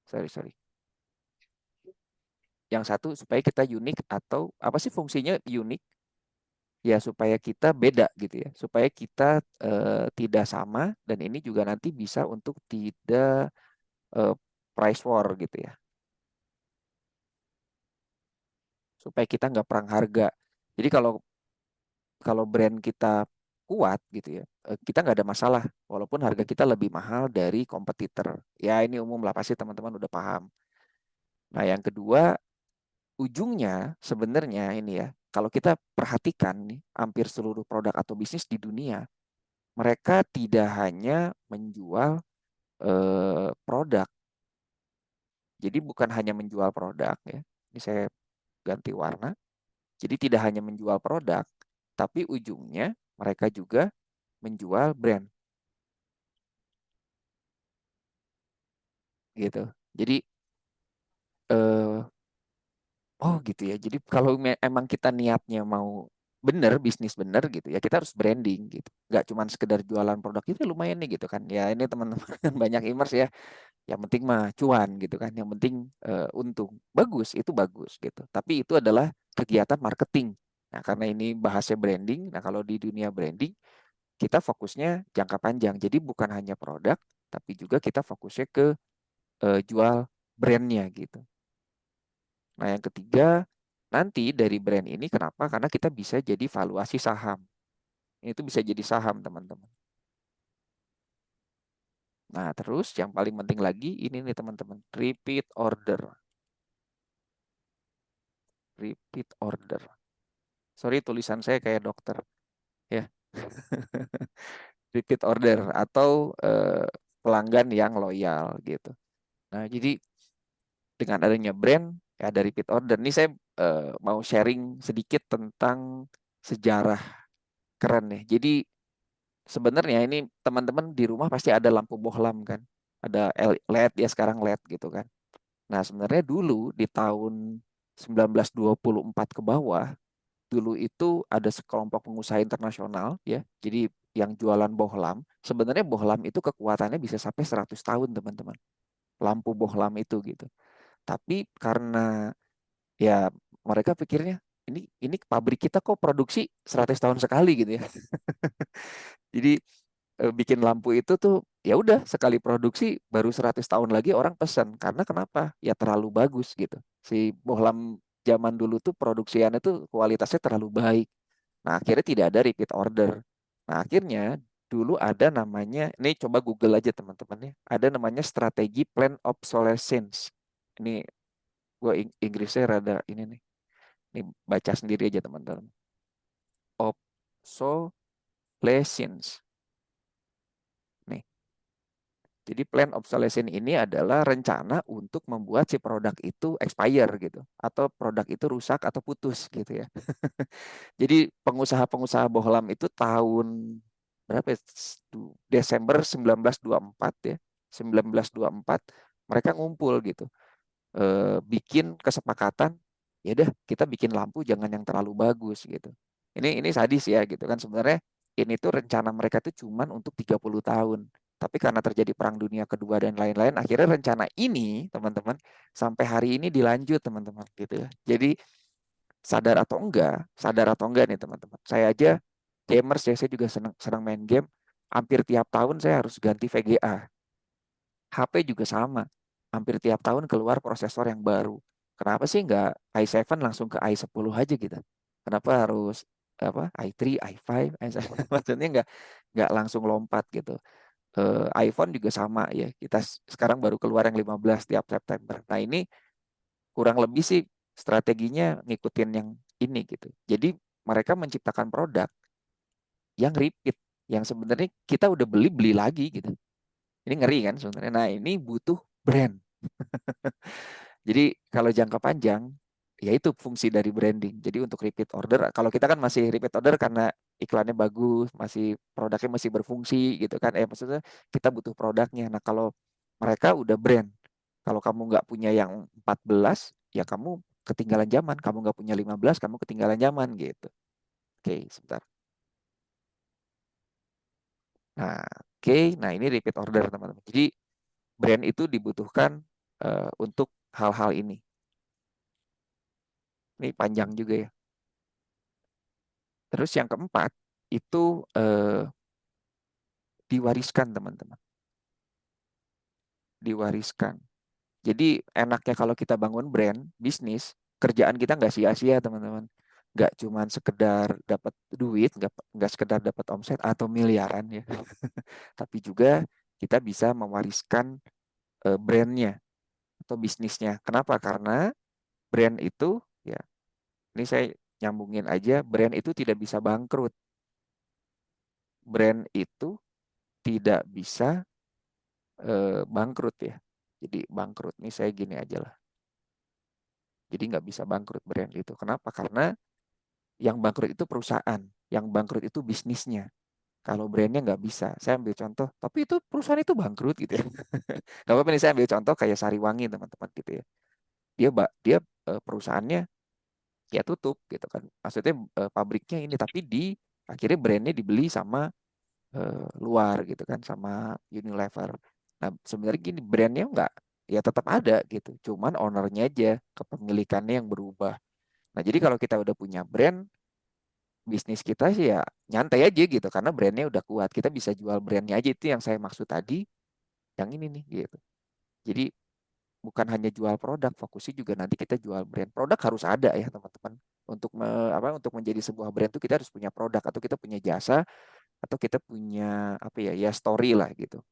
Sorry, sorry. Yang satu supaya kita unik, atau apa sih fungsinya unik? Ya supaya kita beda gitu ya. Supaya kita tidak sama, dan ini juga nanti bisa untuk tidak eh, price war gitu ya. Supaya kita nggak perang harga. Jadi kalau kalau brand kita kuat gitu ya, kita nggak ada masalah walaupun harga kita lebih mahal dari kompetitor. Ya ini umum lah, pasti teman-teman udah paham. Nah, yang kedua, ujungnya sebenarnya ini ya, kalau kita perhatikan nih, hampir seluruh produk atau bisnis di dunia, mereka tidak hanya menjual produk. Jadi bukan hanya menjual produk ya. Ini saya ganti warna. Jadi tidak hanya menjual produk, tapi ujungnya mereka juga menjual brand gitu. Jadi eh oh gitu ya. Jadi kalau emang kita niatnya mau bener, bisnis bener gitu ya, kita harus branding gitu. Nggak cuma sekedar jualan produk itu lumayan nih gitu kan. Ya ini teman-teman banyak imers ya. Yang penting mah cuan gitu kan. Yang penting untung. Bagus, itu bagus gitu. Tapi itu adalah kegiatan marketing. Nah, karena ini bahasnya branding. Nah, kalau di dunia branding kita fokusnya jangka panjang. Jadi bukan hanya produk, tapi juga kita fokusnya ke jual brandnya gitu. Nah, yang ketiga, nanti dari brand ini kenapa? Karena kita bisa jadi valuasi saham. Itu bisa jadi saham, teman-teman. Nah, terus yang paling penting lagi ini nih, teman-teman, repeat order. Repeat order. Sorry, tulisan saya kayak dokter ya. Repeat order atau pelanggan yang loyal gitu. Nah, jadi dengan adanya brand ya ada repeat order. Ini saya mau sharing sedikit tentang sejarah keren nih. Jadi sebenarnya ini teman-teman di rumah pasti ada lampu bohlam kan. Ada LED ya, sekarang LED gitu kan. Nah, sebenarnya dulu di tahun 1924 ke bawah, dulu itu ada sekelompok pengusaha internasional ya. Jadi yang jualan bohlam, sebenarnya bohlam itu kekuatannya bisa sampai 100 tahun, teman-teman. Lampu bohlam itu gitu. Tapi karena ya mereka pikirnya ini pabrik kita kok produksi 100 tahun sekali gitu ya. Jadi bikin lampu itu tuh ya udah sekali produksi baru 100 tahun lagi orang pesan. Karena kenapa? Ya terlalu bagus gitu. Si bohlam zaman dulu tuh produksiannya tuh kualitasnya terlalu baik. Nah, akhirnya tidak ada repeat order. Nah, akhirnya dulu ada namanya, ini coba Google aja teman-teman ya. Ada namanya strategi plan obsolescence. Ini gue Inggrisnya rada ini nih. Ini baca sendiri aja teman-teman. Obsolescence. Nih. Jadi plan obsolescence ini adalah rencana untuk membuat si produk itu expire gitu, atau produk itu rusak atau putus gitu ya. Jadi pengusaha-pengusaha bohlam itu tahun berapa ya? Desember 1924 ya. 1924 mereka ngumpul gitu. Bikin kesepakatan, ya udah kita bikin lampu jangan yang terlalu bagus gitu. Ini sadis ya gitu kan sebenarnya ini tuh rencana mereka tuh cuman untuk 30 tahun. Tapi karena terjadi Perang Dunia Kedua dan lain-lain, akhirnya rencana ini, teman-teman, sampai hari ini dilanjut, teman-teman, gitu ya. Jadi sadar atau enggak nih, teman-teman. Saya aja gamers ya, saya juga senang senang main game. Hampir tiap tahun saya harus ganti VGA. HP juga sama. Hampir tiap tahun keluar prosesor yang baru. Kenapa sih nggak i7 langsung ke i10 aja gitu? Kenapa harus apa i3, i5, i7? Maksudnya nggak langsung lompat gitu. iPhone juga sama ya. Kita sekarang baru keluar yang 15 tiap September. Nah ini kurang lebih sih strateginya ngikutin yang ini gitu. Jadi mereka menciptakan produk yang repeat, yang sebenarnya kita udah beli beli lagi gitu. Ini ngeri kan sebenarnya. Nah ini butuh brand. Jadi kalau jangka panjang, ya itu fungsi dari branding. Jadi untuk repeat order, kalau kita kan masih repeat order karena iklannya bagus, masih produknya masih berfungsi gitu kan. Maksudnya kita butuh produknya. Nah kalau mereka udah brand, kalau kamu nggak punya yang 14, ya kamu ketinggalan zaman. Kamu nggak punya 15, kamu ketinggalan zaman gitu. Oke, sebentar. Nah, oke. Nah ini repeat order teman-teman. Jadi brand itu dibutuhkan untuk hal-hal ini. Ini panjang juga ya. Terus yang keempat itu diwariskan teman-teman, diwariskan. Jadi enaknya kalau kita bangun brand bisnis, kerjaan kita nggak sia-sia teman-teman. Nggak cuman sekedar dapat duit, nggak sekedar dapat omset atau miliaran ya, tapi juga kita bisa mewariskan brandnya atau bisnisnya. Kenapa? Karena brand itu ya, ini saya nyambungin aja, brand itu tidak bisa bangkrut. Brand itu tidak bisa bangkrut ya. Jadi bangkrut nih saya gini aja lah. Jadi nggak bisa bangkrut brand itu. Kenapa? Karena yang bangkrut itu perusahaan, yang bangkrut itu bisnisnya. Kalau brandnya nggak bisa. Saya ambil contoh, tapi itu perusahaan itu bangkrut gitu ya. Nggak apa-apa nih saya ambil contoh kayak Sariwangi teman-teman gitu ya. Dia perusahaannya ya tutup gitu kan. Maksudnya pabriknya ini, tapi akhirnya brandnya dibeli sama luar gitu kan, sama Unilever. Nah sebenarnya gini brandnya nggak, ya tetap ada gitu, cuman ownernya aja kepemilikannya yang berubah. Nah jadi kalau kita udah punya brand, bisnis kita sih ya nyantai aja gitu karena brandnya udah kuat, kita bisa jual brandnya aja. Itu yang saya maksud tadi, yang ini nih gitu. Jadi bukan hanya jual produk, fokusnya juga nanti kita jual brand. Produk harus ada ya teman-teman. Untuk menjadi sebuah brand itu kita harus punya produk, atau kita punya jasa, atau kita punya apa ya, ya story lah gitu.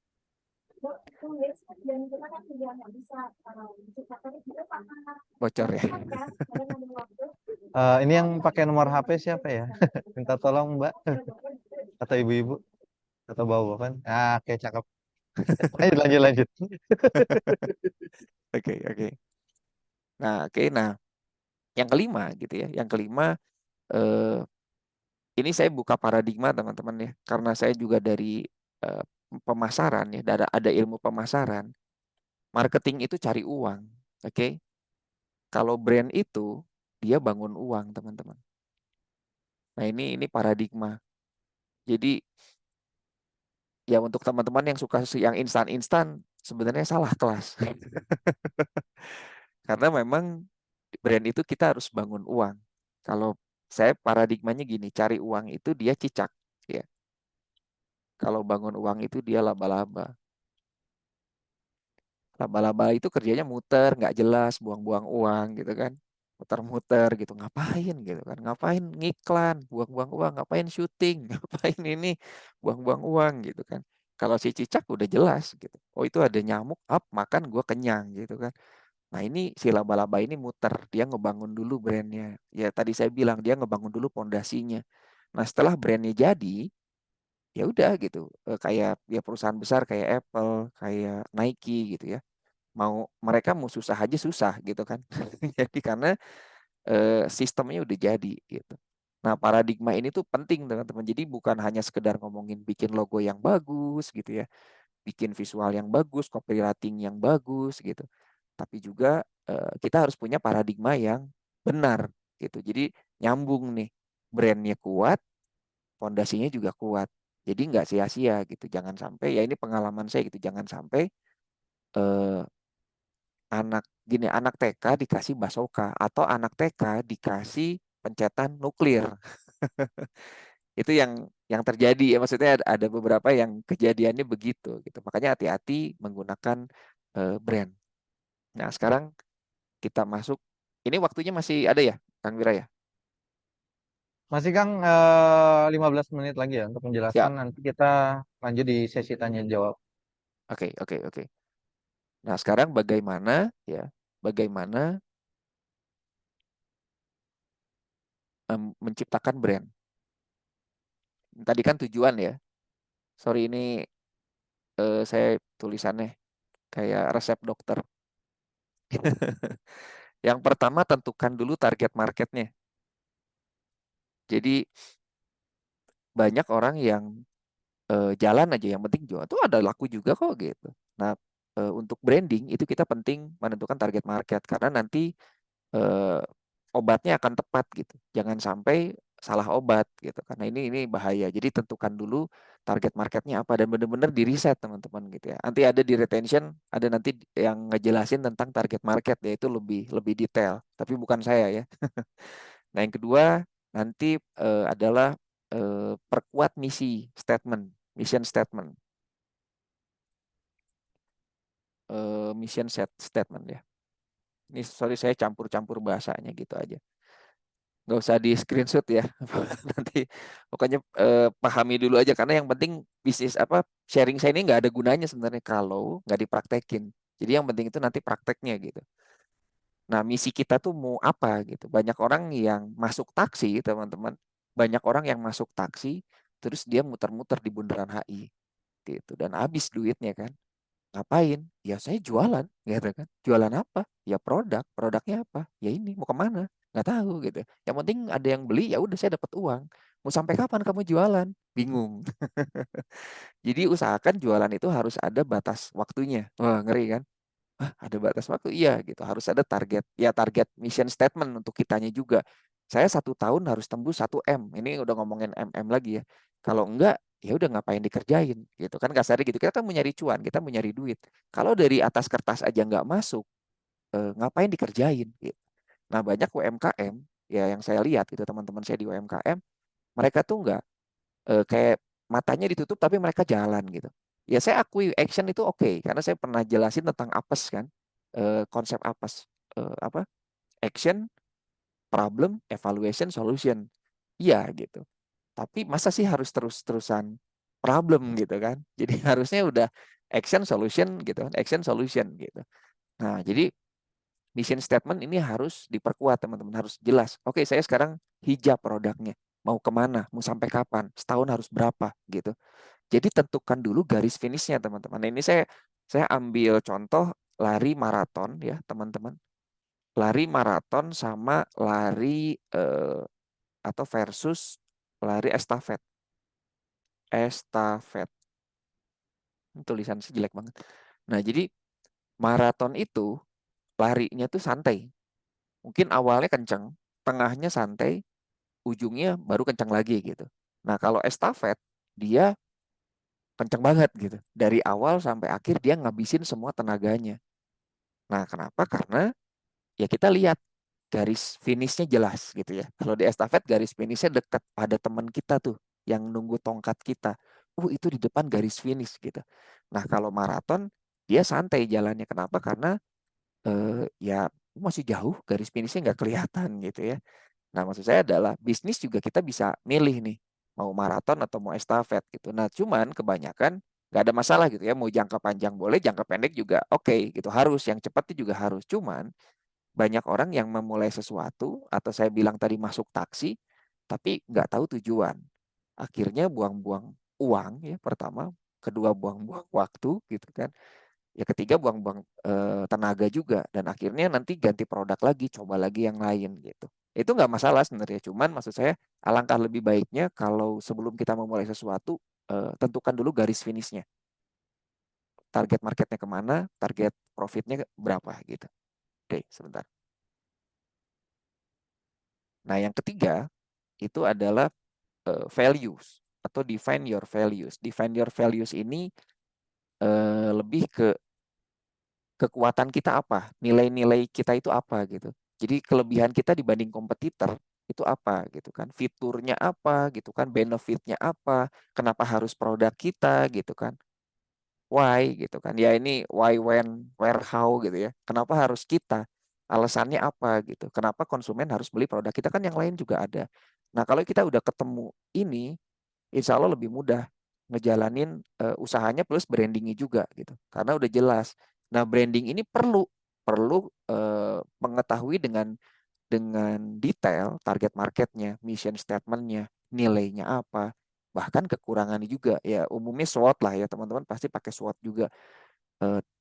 Bocor ya. Ini yang pakai nomor HP siapa ya? Minta tolong Mbak atau ibu-ibu atau bawa kan? Ah, oke cakep. Lanjut lanjut lanjut. Oke, oke. Nah, oke. Nah, yang kelima gitu ya. Yang kelima, eh, ini saya buka paradigma teman-teman ya. Karena saya juga dari eh, pemasaran ya. Ada ilmu pemasaran. Marketing itu cari uang. Oke. Kalau brand itu, dia bangun uang teman-teman. Nah, ini paradigma. Jadi, ya untuk teman-teman yang suka yang instan-instan, sebenarnya salah kelas. Karena memang brand itu kita harus bangun uang. Kalau saya paradigmanya gini, cari uang itu dia cicak, ya. Kalau bangun uang itu dia laba-laba. Laba-laba itu kerjanya muter, nggak jelas, buang-buang uang gitu kan. Muter-muter gitu, ngapain gitu kan. Ngapain ngiklan, buang-buang uang, ngapain syuting, ngapain ini, buang-buang uang gitu kan. Kalau si cicak udah jelas gitu. Oh itu ada nyamuk, up, makan gue kenyang gitu kan. Nah ini si laba-laba ini muter, dia ngebangun dulu brandnya. Ya tadi saya bilang dia ngebangun dulu pondasinya. Nah setelah brandnya jadi, ya udah gitu. Kayak ya perusahaan besar kayak Apple, kayak Nike gitu ya, mereka mau susah aja susah gitu kan. Jadi karena sistemnya udah jadi gitu. Nah, paradigma ini tuh penting teman-teman. Jadi bukan hanya sekedar ngomongin bikin logo yang bagus gitu ya, bikin visual yang bagus, copywriting yang bagus gitu. Tapi juga kita harus punya paradigma yang benar gitu. Jadi nyambung nih, brandnya kuat, fondasinya juga kuat. Jadi nggak sia-sia gitu. Jangan sampai, ya ini pengalaman saya gitu, jangan sampai eh, anak TK dikasih basoka atau anak TK dikasih pencetan nuklir. Itu yang terjadi ya, maksudnya ada beberapa yang kejadiannya begitu gitu. Makanya hati-hati menggunakan brand. Nah, sekarang kita masuk, ini waktunya masih ada ya, Kang Wira ya? Masih Kang, 15 menit lagi ya untuk menjelaskan. Siap. Nanti kita lanjut di sesi tanya jawab. Oke, oke, oke. Nah, sekarang bagaimana ya? Bagaimana menciptakan brand? Tadi kan tujuan ya. Sorry ini saya tulisannya kayak resep dokter. Yang pertama tentukan dulu target marketnya. Jadi banyak orang yang jalan aja, yang penting jual. Itu ada laku juga kok gitu. Nah, untuk branding itu kita penting menentukan target market karena nanti eh, obatnya akan tepat gitu. Jangan sampai salah obat gitu. Karena ini bahaya. Jadi tentukan dulu target marketnya apa dan benar-benar di riset teman-teman gitu ya. Nanti ada di retention, ada nanti yang ngejelasin tentang target market yaitu lebih lebih detail. Tapi bukan saya ya. Nah, yang kedua nanti adalah perkuat mission statement, statement ya. Ini sorry saya campur-campur bahasanya gitu aja. Nggak usah di screenshot ya. Nanti pokoknya pahami dulu aja karena yang penting bisnis apa sharing saya ini nggak ada gunanya sebenarnya kalau nggak dipraktekin. Jadi yang penting itu nanti prakteknya gitu. Nah, misi kita tuh mau apa gitu. Banyak orang yang masuk taksi, teman-teman. Banyak orang yang masuk taksi, terus dia muter-muter di bundaran HI gitu. Dan habis duitnya kan. Ngapain? Ya saya jualan, gitu kan. Jualan apa? Ya produk. Produknya apa? Ya ini, mau kemana? Nggak tahu gitu. Yang penting ada yang beli, ya udah saya dapat uang. Mau sampai kapan kamu jualan? Bingung. Jadi usahakan jualan itu harus ada batas waktunya. Wah, ngeri kan? Ada batas waktu, iya gitu. Harus ada target, ya target mission statement untuk kitanya juga. Saya 1 tahun harus tembus 1 M. Ini udah ngomongin MM lagi ya. Kalau enggak, ya udah ngapain dikerjain gitu kan kasarnya gitu. Kita kan mau nyari cuan, kita mau nyari duit. Kalau dari atas kertas aja nggak masuk, ngapain dikerjain gitu. Nah banyak UMKM ya yang saya lihat gitu teman-teman saya di UMKM, mereka tuh nggak kayak matanya ditutup tapi mereka jalan gitu. Ya saya akui action itu oke karena saya pernah jelasin tentang apes kan. Konsep apes. Apa? Action, problem, evaluation, solution. Iya gitu. Tapi masa sih harus terus-terusan problem gitu kan. Jadi harusnya udah action solution gitu kan. Action solution gitu. Nah, jadi mission statement ini harus diperkuat teman-teman, harus jelas. Oke, saya sekarang hijab produknya. Mau kemana? Mau sampai kapan? Setahun harus berapa gitu. Jadi tentukan dulu garis finishnya teman-teman. Nah, ini saya ambil contoh lari maraton ya teman-teman. Lari maraton sama lari atau versus lari estafet. Estafet. Tulisan sejelek banget. Nah, jadi maraton itu larinya tuh santai. Mungkin awalnya kenceng, tengahnya santai, ujungnya baru kencang lagi gitu. Nah, kalau estafet dia kencang banget gitu. Dari awal sampai akhir dia ngabisin semua tenaganya. Nah, kenapa? Karena ya kita lihat garis finishnya jelas gitu ya. Kalau di estafet garis finishnya dekat pada teman kita tuh yang nunggu tongkat kita. itu di depan garis finish gitu. Nah, kalau maraton dia santai jalannya. Kenapa? Karena ya masih jauh, garis finishnya nggak kelihatan gitu ya. Nah, maksud saya adalah bisnis juga kita bisa milih nih, mau maraton atau mau estafet gitu. Nah, cuman kebanyakan nggak ada masalah gitu ya, mau jangka panjang boleh, jangka pendek juga oke gitu, harus, yang cepat itu juga harus. Cuman banyak orang yang memulai sesuatu, atau saya bilang tadi masuk taksi, tapi nggak tahu tujuan. Akhirnya buang-buang uang ya pertama, kedua buang-buang waktu gitu kan. Ya ketiga buang-buang tenaga juga, dan akhirnya nanti ganti produk lagi, coba lagi yang lain gitu. Itu nggak masalah sebenarnya, cuman maksud saya alangkah lebih baiknya kalau sebelum kita memulai sesuatu tentukan dulu garis finishnya. Target marketnya kemana, target profitnya berapa gitu. Oke, sebentar. Nah, yang ketiga itu adalah values atau define your values. Define your values ini lebih ke kekuatan kita apa, nilai-nilai kita itu apa gitu. Jadi kelebihan kita dibanding kompetitor itu apa gitu kan, fiturnya apa gitu kan, benefitnya apa, kenapa harus produk kita gitu kan, why gitu kan. Ya ini why, when, where, how gitu ya. Kenapa harus kita? Alasannya apa gitu. Kenapa konsumen harus beli produk kita, kan yang lain juga ada. Nah, kalau kita udah ketemu ini, insya Allah lebih mudah ngejalanin usahanya plus brandingnya juga gitu. Karena udah jelas. Nah, branding ini perlu perlu mengetahui dengan detail target marketnya, mission statementnya, nilainya apa, bahkan kekurangannya juga. Ya umumnya SWOT lah ya, teman-teman pasti pakai SWOT juga.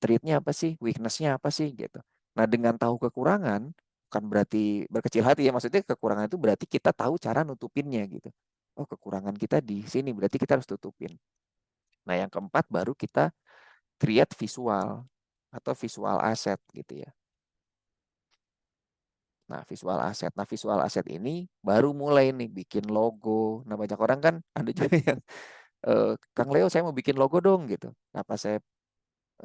Treatnya apa sih, weaknessnya apa sih gitu. Nah, dengan tahu kekurangan bukan berarti berkecil hati ya, maksudnya kekurangan itu berarti kita tahu cara nutupinnya gitu. Oh, kekurangan kita di sini, berarti kita harus tutupin. Nah, yang keempat baru kita create visual atau visual asset gitu ya. Nah, visual asset. Nah, visual asset ini baru mulai nih bikin logo. Nah, banyak orang kan ada juga yang Kang Leo, saya mau bikin logo dong gitu. Nah, pas saya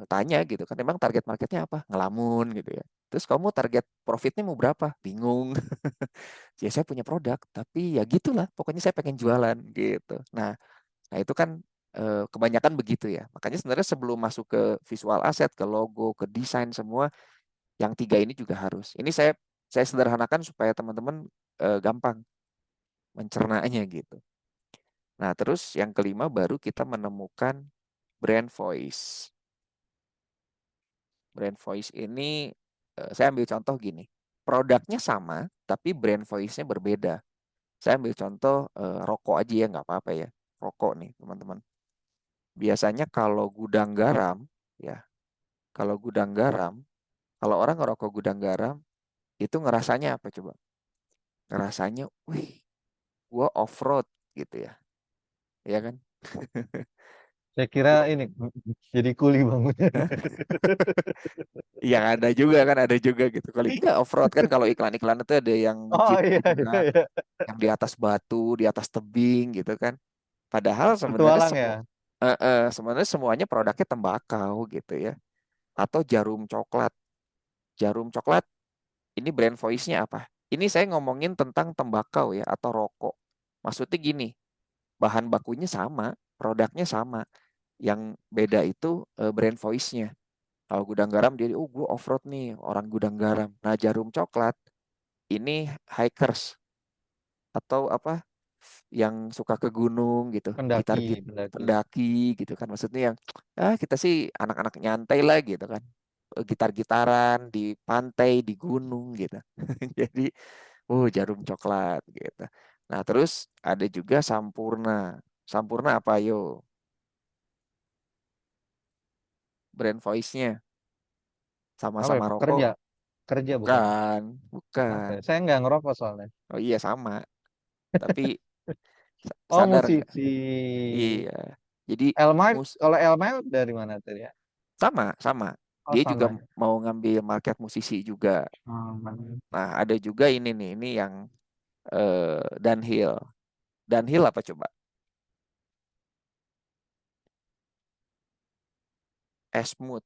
tanya gitu kan, emang target marketnya apa? Ngelamun gitu ya. Terus kamu target profitnya mau berapa? Bingung. Ya saya punya produk, tapi ya gitulah. Pokoknya saya pengen jualan gitu. Nah, itu kan kebanyakan begitu ya. Makanya sebenarnya sebelum masuk ke visual asset, ke logo, ke desain semua, yang tiga ini juga harus. Ini saya sederhanakan supaya teman-teman gampang mencernanya gitu. Nah, terus yang kelima baru kita menemukan brand voice. Brand voice ini saya ambil contoh gini. Produknya sama, tapi brand voice-nya berbeda. Saya ambil contoh rokok aja ya, nggak apa-apa ya. Rokok nih, teman-teman. Biasanya kalau gudang garam, ya, kalau gudang garam, kalau orang ngerokok gudang garam, itu ngerasanya apa coba? Ngerasanya, wih, gua off-road gitu ya. Ya kan? Saya kira Gua, ini jadi kuli bangunnya. Hah? Yang ada juga kan, ada juga gitu. Kali enggak off-road kan, kalau iklan-iklan itu ada yang Oh jeep iya gitu iya kan, iya. yang di atas batu, di atas tebing gitu kan. Padahal sebenarnya Petualang ya. sebenarnya semuanya produknya tembakau gitu ya. Atau jarum coklat. Jarum coklat ini brand voice-nya apa? Ini saya ngomongin tentang tembakau ya atau rokok. Maksudnya gini, bahan bakunya sama, produknya sama. Yang beda itu brand voice-nya. Kalau gudang garam dia, oh gue off-road nih, orang gudang garam. Nah, jarum coklat ini hikers atau apa, yang suka ke gunung gitu, gitar Pendaki, git pendaki. pendaki gitu kan. Maksudnya yang kita sih anak-anak nyantai lah gitu kan. Gitar-gitaran di pantai, di gunung gitu. Jadi, jarum coklat gitu. Nah, terus ada juga Sampurna. Sampurna apa yo? Brand voice-nya Apa ya? sama-sama rokok. Kerja, kerja bukan? Bukan, Apa bukan. ya? Saya nggak ngerokok soalnya. Oh iya sama, tapi Oh sadar nggak? musisi. Iya. Jadi Elmile, mus kalau Elmile dari mana tadi ya? sama. Oh Dia juga sama ya. mau ngambil market musisi juga. Hmm. Nah, ada juga ini nih, ini yang Dunhill. Dunhill apa coba? Esmut,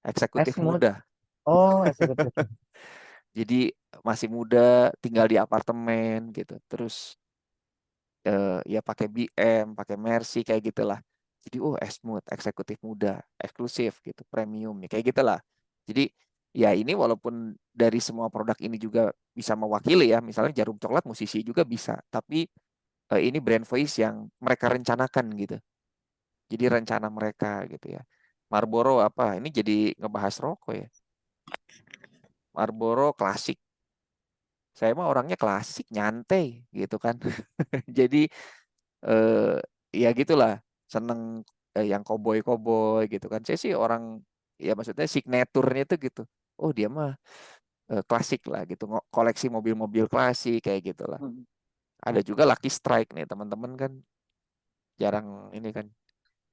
eksekutif Esmut. muda. Oh eksekutif. Jadi masih muda, tinggal di apartemen gitu. Terus ya pakai BM, pakai Mercy kayak gitulah. Jadi smooth, eksekutif muda, eksklusif gitu, premium ya kayak gitulah. Jadi ya ini walaupun dari semua produk ini juga bisa mewakili ya, misalnya Jarum Coklat musisi juga bisa, tapi ini brand voice yang mereka rencanakan gitu. Jadi rencana mereka gitu ya. Marlboro apa? Ini jadi ngebahas rokok ya. Marlboro klasik. Saya mah orangnya klasik, nyantai gitu kan. Jadi eh, ya gitulah, seneng yang koboi-koboi gitu kan. Saya sih orang ya maksudnya signaturnya itu gitu. Oh dia mah klasik lah gitu, koleksi mobil-mobil klasik kayak gitulah. Ada juga Lucky Strike nih teman-teman kan jarang ini kan.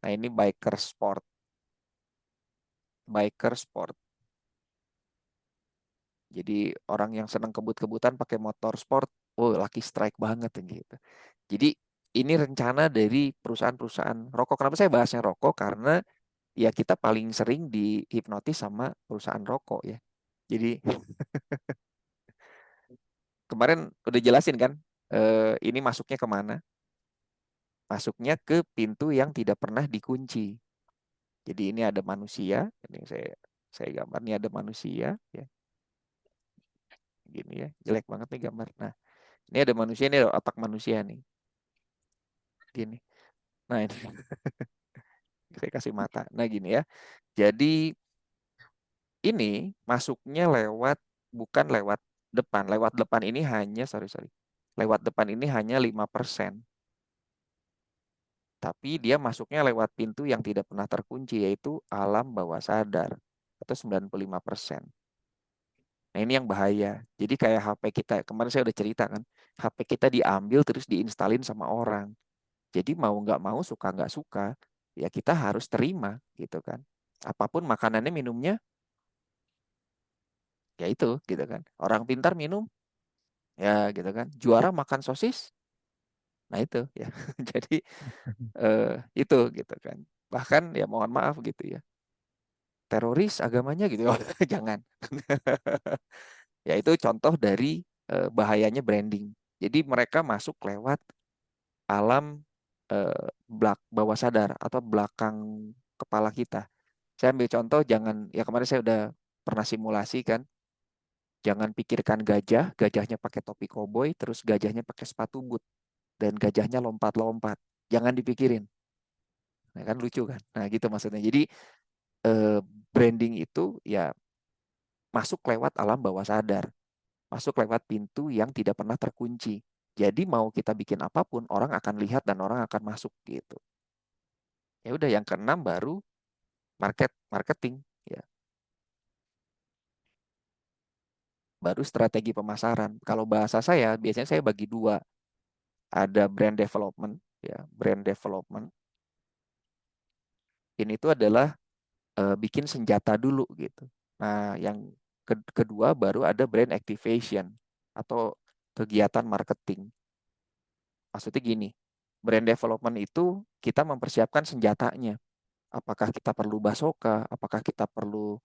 Nah ini biker sport. Jadi orang yang senang kebut-kebutan pakai motor sport, oh Lucky Strike banget gitu. Jadi ini rencana dari perusahaan-perusahaan rokok. Kenapa saya bahasnya rokok? Karena ya kita paling sering dihipnotis sama perusahaan rokok ya. Jadi kemarin udah jelasin kan, ini masuknya kemana? Masuknya ke pintu yang tidak pernah dikunci. Jadi ini ada manusia, ini saya gambar ini ada manusia, ya gini ya, jelek banget nih gambar. Nah ini ada manusia, ini ada otak manusia nih, gini. Nah ini saya kasih mata. Nah gini ya. Jadi ini masuknya bukan lewat depan. Lewat depan ini hanya, sorry. Lewat depan ini hanya 5%. Tapi dia masuknya lewat pintu yang tidak pernah terkunci, yaitu alam bawah sadar. Atau 95%. Nah ini yang bahaya. Jadi kayak HP kita, kemarin saya udah cerita kan. HP kita diambil terus diinstalin sama orang. Jadi mau nggak mau, suka nggak suka, ya kita harus terima gitu kan. Apapun makanannya, minumnya, ya itu gitu kan. Orang pintar minum, ya gitu kan. Juara makan sosis, nah itu ya. Jadi eh, itu gitu kan. Bahkan ya mohon maaf gitu ya. Teroris agamanya gitu, oh, jangan. Ya itu contoh dari bahayanya branding. Jadi mereka masuk lewat alam bawah sadar atau belakang kepala kita. Saya ambil contoh, jangan ya kemarin saya udah pernah simulasi kan. Jangan pikirkan gajah, gajahnya pakai topi koboi, terus gajahnya pakai sepatu boot dan gajahnya lompat-lompat. Jangan dipikirin. Nah, kan lucu kan? Nah, gitu maksudnya. Jadi eh, branding itu ya masuk lewat alam bawah sadar, masuk lewat pintu yang tidak pernah terkunci. Jadi mau kita bikin apapun, orang akan lihat dan orang akan masuk gitu. Ya udah yang keenam baru marketing ya. Baru strategi pemasaran. Kalau bahasa saya biasanya saya bagi dua. Ada brand development ya, brand development. Ini tuh adalah bikin senjata dulu gitu. Nah, yang kedua baru ada brand activation atau kegiatan marketing. Maksudnya gini, brand development itu kita mempersiapkan senjatanya. Apakah kita perlu basoka, apakah kita perlu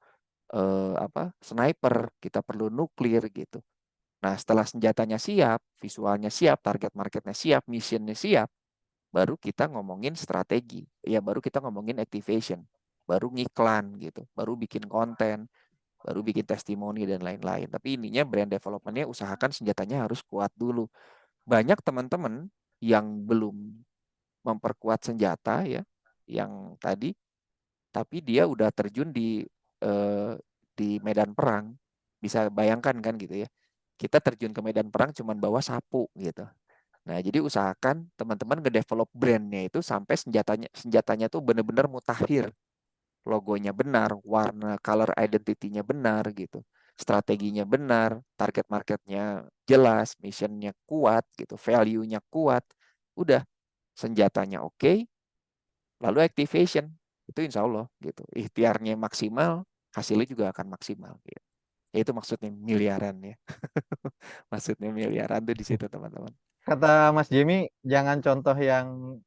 sniper, kita perlu nuklir gitu. Nah, setelah senjatanya siap, visualnya siap, target marketnya siap, missionnya siap, baru kita ngomongin strategi. Ya, baru kita ngomongin activation, baru ngiklan gitu, baru bikin konten, baru bikin testimoni dan lain-lain. Tapi ininya brand development-nya usahakan senjatanya harus kuat dulu. Banyak teman-teman yang belum memperkuat senjata ya, yang tadi, tapi dia udah terjun eh, di medan perang. Bisa bayangkan kan gitu ya. Kita terjun ke medan perang cuman bawa sapu gitu. Nah, jadi usahakan teman-teman ngedevelop brandnya itu sampai senjatanya senjatanya tuh benar-benar mutakhir, logonya benar, warna color identity-nya benar gitu. Strateginya benar, target marketnya jelas, missionnya kuat gitu, value-nya kuat. Udah, senjatanya oke, lalu activation. Itu insya Allah gitu. Ikhtiarnya maksimal, hasilnya juga akan maksimal gitu. Ya itu maksudnya miliaran ya. Maksudnya miliaran tuh di situ teman-teman. Kata Mas Jimmy, jangan contoh yang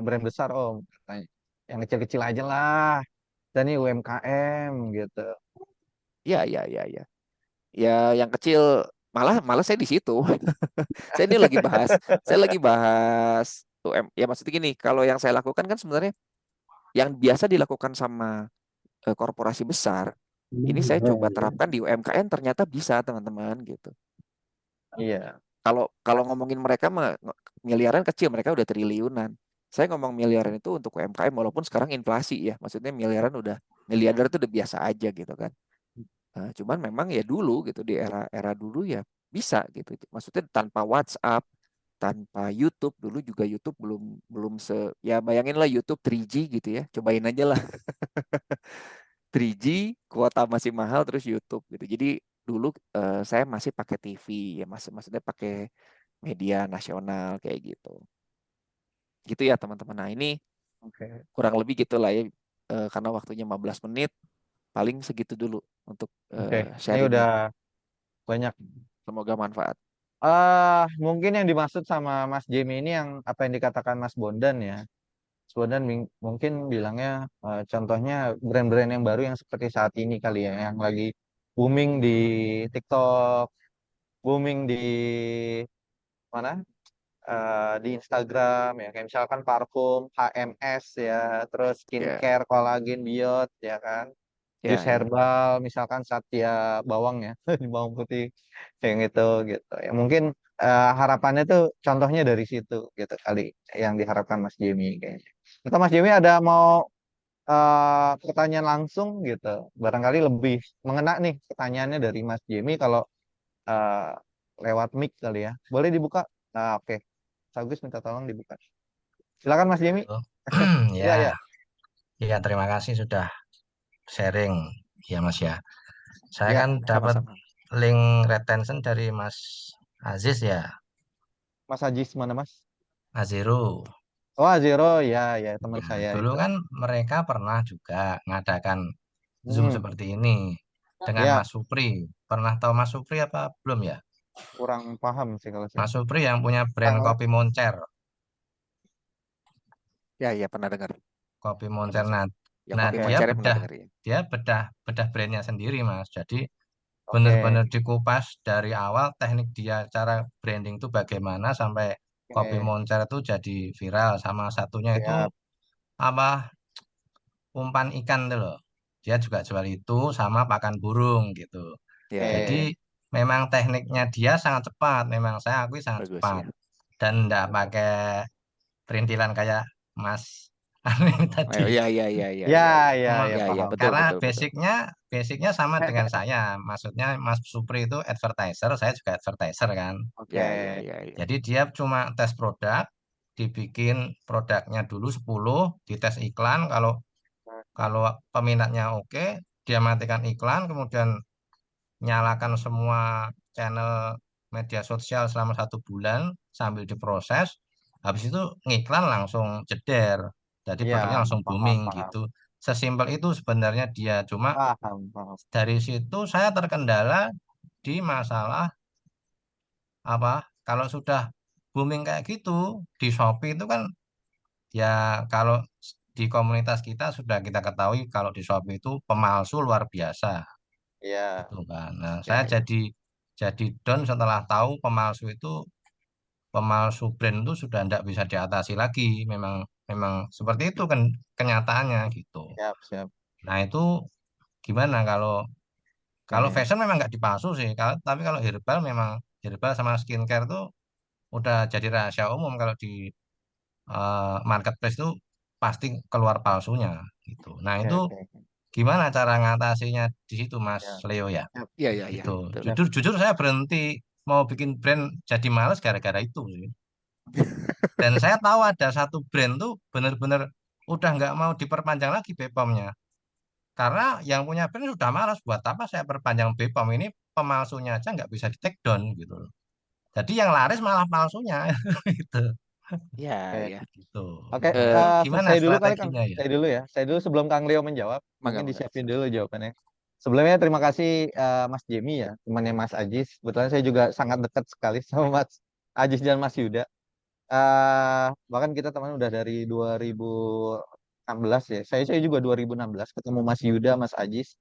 brand besar, Om. Katanya. Yang kecil-kecil aja lah. Dan ini UMKM gitu. Ya, ya, ya, ya. Ya yang kecil malah saya di situ. Saya ini lagi bahas, saya lagi bahas ya maksudnya gini, kalau yang saya lakukan kan sebenarnya yang biasa dilakukan sama korporasi besar, ini saya coba terapkan di UMKM ternyata bisa teman-teman gitu. Iya. Kalau kalau ngomongin mereka mah miliaran kecil, mereka udah triliunan. Saya ngomong miliaran itu untuk UMKM walaupun sekarang inflasi ya, maksudnya miliaran udah miliarder itu udah biasa aja gitu kan. Nah, cuman memang ya dulu gitu di era-era dulu ya bisa gitu. Maksudnya tanpa WhatsApp, tanpa YouTube dulu juga YouTube belum belum ya bayangin lah YouTube 3G gitu ya. Cobain aja lah 3G kuota masih mahal terus YouTube gitu. Jadi dulu saya masih pakai TV ya maksudnya pakai media nasional kayak gitu. Gitu ya teman-teman. Nah, ini Oke. kurang lebih gitulah ya karena waktunya 15 menit paling segitu dulu untuk Oke. Ini sharingnya. udah banyak. Semoga manfaat. Mungkin yang dimaksud sama Mas Jamie ini yang apa yang dikatakan Mas Bondan ya. Mas Bondan mungkin bilangnya contohnya brand-brand yang baru yang seperti saat ini kali ya, yang lagi booming di TikTok, booming di mana? Di Instagram ya, kayak misalkan parfum, HMS ya, terus Ya, skincare, kolagen, biot ya kan. Jus ya, ya. herbal misalkan Satya Bawang ya, di bawang putih yang itu gitu ya, mungkin harapannya tuh contohnya dari situ gitu kali yang diharapkan Mas Jimmy kayaknya. Atau Mas Jimmy ada mau pertanyaan langsung gitu, barangkali lebih mengena nih pertanyaannya dari Mas Jimmy kalau eh, lewat mic kali ya, boleh dibuka. Nah, oke, Agus minta tolong dibuka, silakan Mas Jimmy. Oh, Ya, ya, ya, ya terima kasih sudah sharing ya Mas ya. Saya ya, kan dapat Sama-sama. link retention dari Mas Aziz ya, Mas Ajis mana Mas? Aziru. Oh, Zero, ya, ya, teman Ya, saya dulu itu. kan mereka pernah juga ngadakan Zoom Hmm, seperti ini dengan ya, Mas Supri. Pernah tahu Mas Supri apa belum ya? kurang paham sih kalau saya. Mas Supri yang punya brand Tanggal, kopi Moncer. Ya, ya pernah dengar. Kopi Moncer. Termasuk. Nah, Yang nah kopi oke, moncernya pernah dengar ya. dia bedah bedah brandnya sendiri Mas. Jadi oke, benar-benar dikupas dari awal teknik dia cara branding itu bagaimana sampai kopi oke, Moncer itu jadi viral sama satunya itu siap, apa umpan ikan tuh loh. Dia juga jual itu sama pakan burung gitu. Ya, ya, Jadi ya. oke, memang tekniknya dia sangat cepat, memang saya akui sangat Bagus cepat ya. dan enggak bagus. pakai perintilan kayak Mas Ani tadi. Ayo, ya, ya, ya, ya, Ya, ya, ya. ya, Me- ya, Ya, ya, paham, betul, Karena paham. betul, betul. basicnya sama dengan saya, maksudnya Mas Supri itu advertiser, saya juga advertiser kan. Oke, Ya, ya, ya, ya. Jadi dia cuma tes produk, dibikin produknya dulu 10, dites iklan, kalau kalau peminatnya oke, dia matikan iklan, kemudian nyalakan semua channel media sosial selama 1 bulan sambil diproses. Habis itu ngiklan langsung jeder. Jadi ya, produknya langsung paham, booming paham, gitu. Sesimpel itu sebenarnya dia. Cuma paham, paham. dari situ saya terkendala di masalah apa? Kalau sudah booming kayak gitu di Shopee itu kan ya kalau di komunitas kita sudah kita ketahui kalau di Shopee itu pemalsu luar biasa Ya, gitu kan. Nah, Ya, saya ya. jadi down setelah tahu pemalsu brand itu sudah tidak bisa diatasi lagi. Memang memang seperti itu kan kenyataannya gitu. siap, siap. Nah, itu gimana kalau kalau Oke, fashion memang nggak dipalsu sih. Tapi kalau herbal memang herbal sama skincare tuh udah jadi rahasia umum kalau di marketplace itu pasti keluar palsunya gitu. Nah, oke, itu oke, oke. gimana cara ngatasinya di situ Mas Siap, Leo ya? siap, Ya, ya, ya. Itu Betul. siap. jujur jujur saya berhenti mau bikin brand jadi males gara-gara itu sih. Dan saya tahu ada satu brand tuh bener-bener udah nggak mau diperpanjang lagi BPOM-nya. Karena yang punya brand sudah malas buat apa saya perpanjang BPOM ini pemalsunya aja nggak bisa di take down gitu loh. Jadi yang laris malah palsunya gitu. Ya, Oke, ya. Gitu. oke, Nah itu gimana saya dulu kali Kang, strateginya ya? saya dulu ya, saya dulu sebelum Kang Leo menjawab, Mangga, mungkin mangga. disiapin dulu jawabannya. Sebelumnya terima kasih Mas Jemi ya, temannya Mas Ajis. Kebetulan saya juga sangat dekat sekali sama Mas Ajis dan Mas Yuda. Bahkan kita teman udah dari 2016 ya. Saya juga 2016 ketemu Mas Yuda, Mas Ajis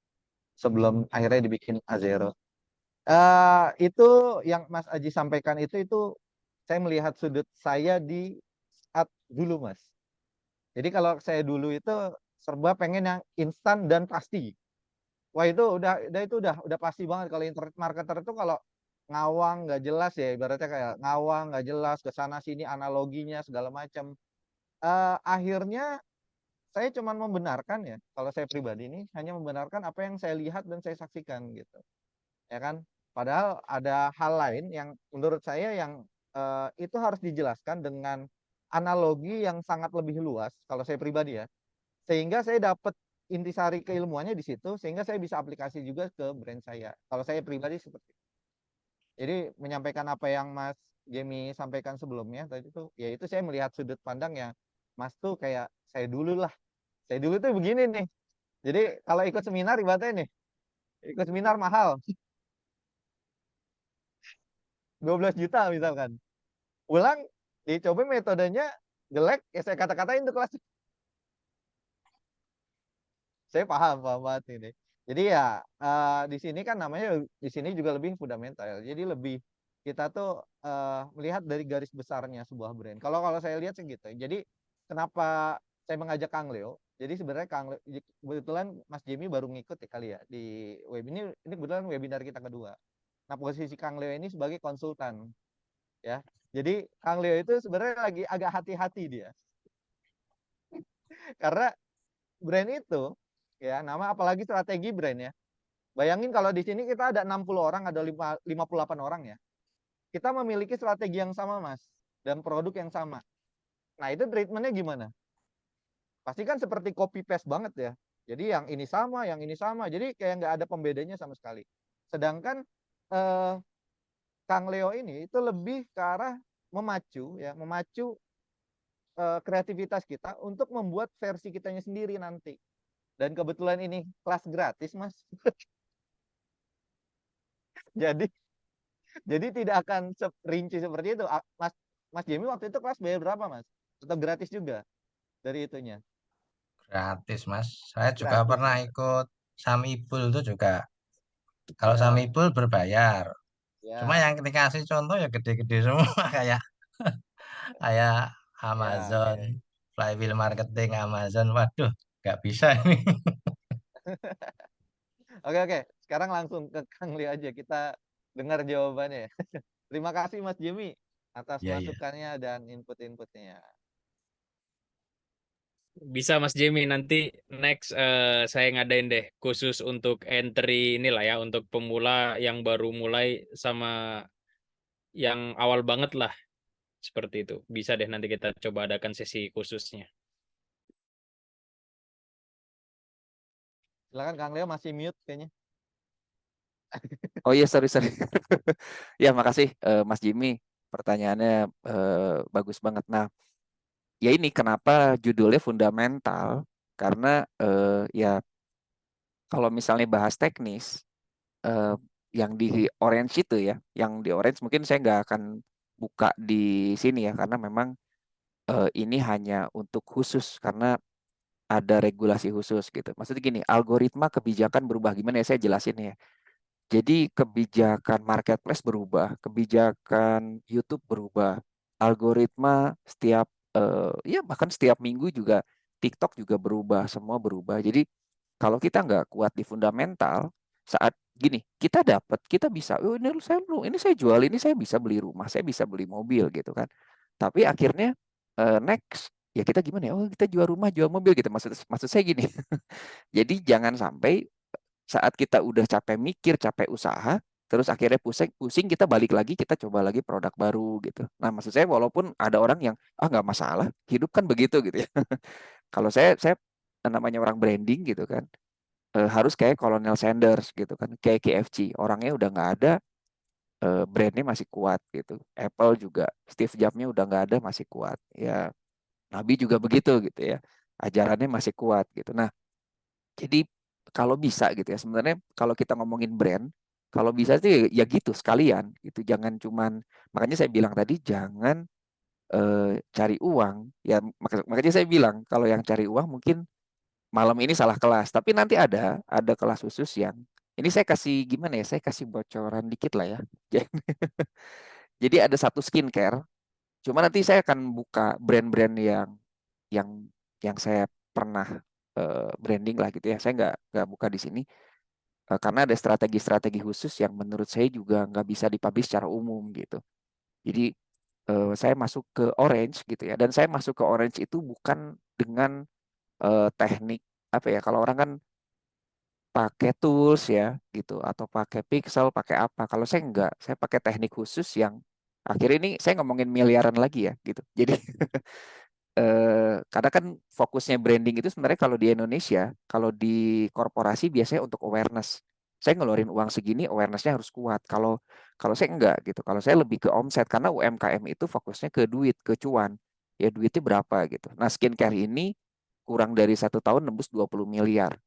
sebelum akhirnya dibikin Azero. Itu yang Mas Aji sampaikan itu saya melihat sudut saya di saat dulu, Mas. Jadi kalau saya dulu itu serba pengen yang instan dan pasti. Wah itu udah pasti banget kalau internet marketer itu kalau ngawang nggak jelas ya, ibaratnya kayak ngawang nggak jelas ke sana sini analoginya segala macam. Akhirnya saya cuma membenarkan ya, kalau saya pribadi ini hanya membenarkan apa yang saya lihat dan saya saksikan gitu. Ya kan? Padahal ada hal lain yang menurut saya yang itu harus dijelaskan dengan analogi yang sangat lebih luas kalau saya pribadi ya. Sehingga saya dapat intisari keilmuannya di situ sehingga saya bisa aplikasi juga ke brand saya. Kalau saya pribadi seperti itu. Jadi menyampaikan apa yang Mas Jamie sampaikan sebelumnya tadi itu ya itu saya melihat sudut pandang yang Mas tuh kayak saya dulu lah. Saya dulu tuh begini nih. Jadi kalau ikut seminar ibaratnya nih, ikut seminar mahal 12 juta misalkan. Pulang dicoba metodenya jelek, ya saya kata-katain tuh kelas. Saya paham banget ini. Jadi ya di sini kan namanya di sini juga lebih fundamental. Jadi lebih kita tuh melihat dari garis besarnya sebuah brand. Kalau kalau saya lihat sih gitu. Jadi kenapa saya mengajak Kang Leo? Jadi sebenarnya Kang Leo, kebetulan Mas Jimmy baru ngikut ya kali ya di web ini kebetulan webinar kita kedua. Nah, posisi Kang Leo ini sebagai konsultan ya. Jadi Kang Leo itu sebenarnya lagi agak hati-hati dia. Karena brand itu ya nama apalagi strategi brand ya. Bayangin kalau di sini kita ada 60 orang, ada 58 orang ya. Kita memiliki strategi yang sama, Mas, dan produk yang sama. Nah, itu treatmentnya gimana? Pasti kan seperti copy paste banget ya. Jadi yang ini sama, yang ini sama. Jadi kayak nggak ada pembedanya sama sekali. Sedangkan eh, Kang Leo ini itu lebih ke arah memacu ya, memacu kreativitas kita untuk membuat versi kitanya sendiri nanti. Dan kebetulan ini kelas gratis, Mas. Jadi jadi tidak akan rinci seperti itu. Mas Mas Jamie waktu itu kelas bayar berapa, Mas? Atau gratis juga dari itunya? Gratis, Mas. Saya juga Gratis pernah ya. ikut Samibul itu juga. Kalau Ya, Samibul berbayar. Cuma ya, yang dikasih contoh ya gede-gede semua kayak kayak ya, Amazon, oke. flywheel marketing Amazon. Waduh, nggak bisa ini. Oke, oke. Sekarang langsung ke Kang Leo aja. Kita dengar jawabannya. Terima kasih Mas Jamie atas Iya, iya. masukannya dan input-inputnya. Bisa Mas Jimmy nanti next saya ngadain deh khusus untuk entry inilah ya untuk pemula yang baru mulai sama yang awal banget lah seperti itu. Bisa deh nanti kita coba adakan sesi khususnya. Silakan Kang Leo masih mute kayaknya. Oh iya, sorry, sorry. Ya, makasih Mas Jimmy. Pertanyaannya bagus banget. Nah, ya ini kenapa judulnya fundamental? Karena ya kalau misalnya bahas teknis, eh, yang di orange itu ya, yang di orange mungkin saya nggak akan buka di sini ya, karena memang ini hanya untuk khusus karena ada regulasi khusus gitu. Maksudnya gini, algoritma kebijakan berubah gimana ya saya jelasin ya. Jadi kebijakan marketplace berubah, kebijakan YouTube berubah, algoritma setiap ya bahkan setiap minggu juga TikTok juga berubah, semua berubah. Jadi kalau kita nggak kuat di fundamental, saat gini kita dapat, kita bisa, oh ini saya jual, ini saya bisa beli rumah, saya bisa beli mobil gitu kan. Tapi akhirnya next ya kita gimana ya? Oh kita jual rumah, jual mobil gitu. Maksud maksud saya gini. Jadi jangan sampai saat kita udah capek mikir, capek usaha, terus akhirnya pusing kita balik lagi, kita coba lagi produk baru gitu. Nah, maksud saya walaupun ada orang yang nggak masalah, hidup kan begitu gitu ya. Kalau saya namanya orang branding gitu kan, harus kayak Colonel Sanders gitu kan, kayak KFC, orangnya udah nggak ada, brandnya masih kuat gitu. Apple juga, Steve Jobs-nya udah nggak ada masih kuat. Ya, Nabi juga begitu gitu ya, ajarannya masih kuat gitu. Nah, jadi kalau bisa gitu ya, sebenarnya kalau kita ngomongin brand, kalau bisa sih ya gitu sekalian gitu. Jangan cuman, makanya saya bilang tadi jangan cari uang. Ya makanya saya bilang kalau yang cari uang mungkin malam ini salah kelas, tapi nanti ada kelas khusus yang Ini saya kasih gimana ya? Saya kasih bocoran dikit lah ya. Jadi ada satu skincare. Cuma nanti saya akan buka brand-brand yang yang saya pernah branding lah gitu ya. Saya nggak buka di sini karena ada strategi-strategi khusus yang menurut saya juga nggak bisa dipublish secara umum gitu. Jadi saya masuk ke Orange gitu ya. Dan saya masuk ke Orange itu bukan dengan teknik apa ya? Kalau orang kan pakai tools ya gitu atau pakai pixel, pakai apa. Kalau saya enggak, saya pakai teknik khusus yang akhirnya ini saya ngomongin miliaran lagi ya gitu. Jadi karena kan fokusnya branding itu sebenarnya kalau di Indonesia, kalau di korporasi biasanya untuk awareness. Saya ngeluarin uang segini, awareness-nya harus kuat. Kalau kalau saya enggak gitu. Kalau saya lebih ke omset karena UMKM itu fokusnya ke duit, ke cuan. Ya duitnya berapa gitu. Nah, skincare ini kurang dari 1 tahun nembus 20 miliar.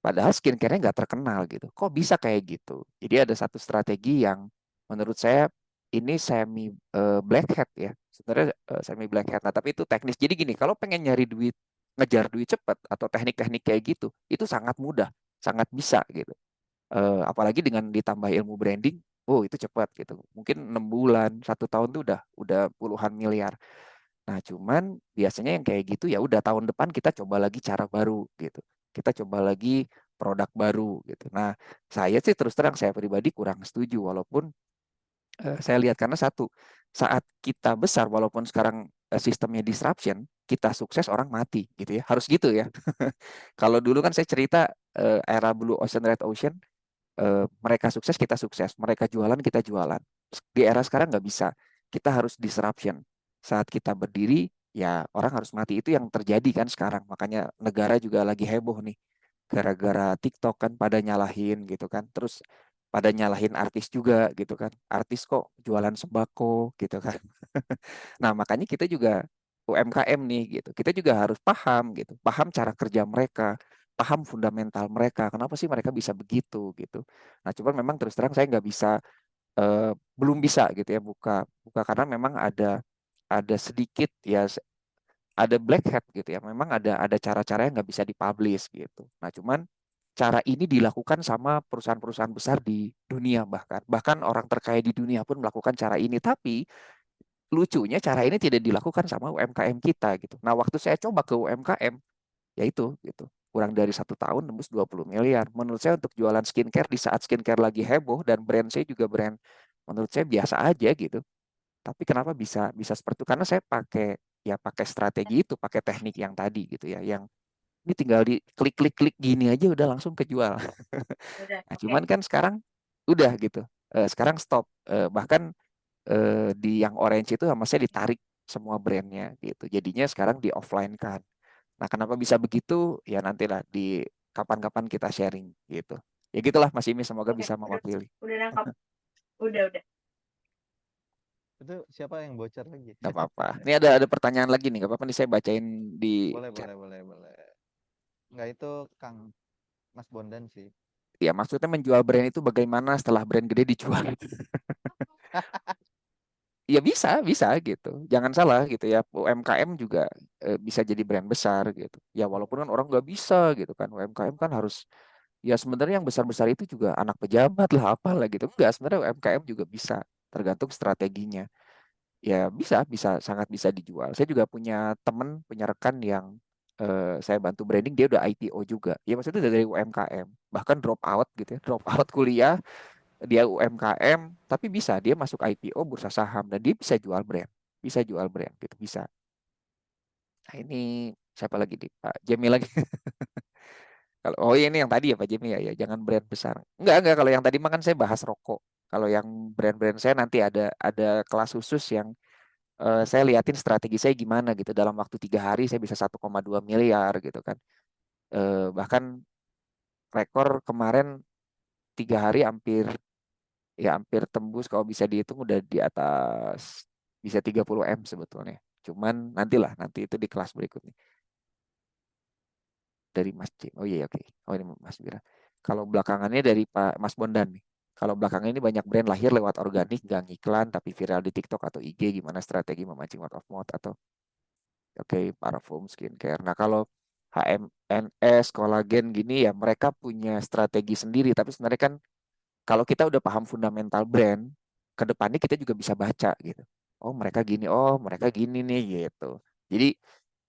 Padahal skincare-nya nggak terkenal gitu. Kok bisa kayak gitu? Jadi ada satu strategi yang menurut saya ini semi black hat ya. Sebenarnya semi black hat. Nah, tapi itu teknis. Jadi gini, kalau pengen nyari duit, ngejar duit cepat atau teknik-teknik kayak gitu, itu sangat mudah, sangat bisa gitu. Apalagi dengan ditambah ilmu branding, oh itu cepat gitu. Mungkin 6 bulan, 1 tahun tuh udah puluhan miliar. Nah, cuman biasanya yang kayak gitu ya udah tahun depan kita coba lagi cara baru gitu. Kita coba lagi produk baru gitu. Nah, saya sih terus terang saya pribadi kurang setuju walaupun saya lihat karena satu, saat kita besar walaupun sekarang sistemnya disruption, kita sukses orang mati gitu ya. Harus gitu ya. Kalau dulu kan saya cerita era Blue Ocean Red Ocean, mereka sukses kita sukses, mereka jualan kita jualan. Di era sekarang nggak bisa, kita harus disruption. Saat kita berdiri ya orang harus mati, itu yang terjadi kan sekarang. Makanya negara juga lagi heboh nih gara-gara TikTok kan pada nyalahin gitu kan, terus pada nyalahin artis juga gitu kan, artis kok jualan sembako gitu kan. Nah, makanya kita juga UMKM nih gitu. Kita juga harus paham gitu. Paham cara kerja mereka, paham fundamental mereka. Kenapa sih mereka bisa begitu gitu. Nah, cuman memang terus terang saya nggak bisa belum bisa gitu ya buka buka karena memang ada sedikit ya ada black hat gitu ya. Memang ada cara-cara yang nggak bisa dipublish gitu. Nah, cuman cara ini dilakukan sama perusahaan-perusahaan besar di dunia bahkan orang terkaya di dunia pun melakukan cara ini. Tapi lucunya cara ini tidak dilakukan sama UMKM kita gitu. Nah, waktu saya coba ke UMKM, ya itu gitu. Kurang dari 1 tahun nembus 20 miliar. Menurut saya untuk jualan skincare di saat skincare lagi heboh dan brand saya juga brand menurut saya biasa aja gitu. Tapi kenapa bisa bisa seperti itu? Karena saya pakai strategi itu, pakai teknik yang tadi gitu ya. Yang ini tinggal di klik-klik-klik gini aja udah langsung kejual. Nah, cuman kan sekarang udah gitu. Sekarang stop. Bahkan di yang orange itu sama saya ditarik semua brandnya gitu. Jadinya sekarang di offline kan. Nah, kenapa bisa begitu? Ya nantilah di kapan-kapan kita sharing gitu. Ya gitulah Mas Imi, semoga Oke, bisa mewakili. udah nangkap. Udah. Itu siapa yang bocor lagi? Gak apa-apa. Ini ada pertanyaan lagi nih. Gak apa-apa nih saya bacain di Boleh, chat. boleh. Enggak, itu Kang Mas Bondan sih. Ya, maksudnya menjual brand itu bagaimana setelah brand gede dijual? Ya bisa gitu. Jangan salah gitu ya. UMKM juga bisa jadi brand besar gitu. Ya walaupun kan orang nggak bisa gitu kan. UMKM kan harus ya sebenarnya yang besar-besar itu juga anak pejabat lah apalah gitu. Enggak, sebenarnya UMKM juga bisa. Tergantung strateginya. Ya bisa sangat bisa dijual. Saya juga punya teman, punya rekan yang saya bantu branding, dia udah IPO juga. Ya maksudnya dari UMKM. Bahkan drop out gitu ya. Drop out kuliah, dia UMKM tapi bisa dia masuk IPO bursa saham dan dia bisa jual brand gitu bisa. Nah, ini siapa lagi nih, Pak Jemi lagi. Kalau oh ini yang tadi ya Pak Jemi ya jangan brand besar, enggak kalau yang tadi mah kan saya bahas rokok. Kalau yang brand-brand saya nanti ada kelas khusus yang saya liatin strategi saya gimana gitu dalam waktu 3 hari saya bisa 1,2 miliar gitu kan. Bahkan rekor kemarin 3 hari hampir tembus kalau bisa dihitung udah di atas bisa 30 M sebetulnya. Cuman nanti itu di kelas berikutnya. Dari Mas C. Oh iya oke. Oh ini Mas Bira. Kalau belakangannya dari Pak Mas Bondan nih. Kalau belakangan ini banyak brand lahir lewat organik, gak ngiklan, tapi viral di TikTok atau IG, gimana strategi memancing word of mouth atau oke, parfum, skincare. Nah, kalau HMNS, kolagen gini ya mereka punya strategi sendiri. Tapi sebenarnya kan kalau kita udah paham fundamental brand, ke depannya kita juga bisa baca gitu. Oh mereka gini nih gitu. Jadi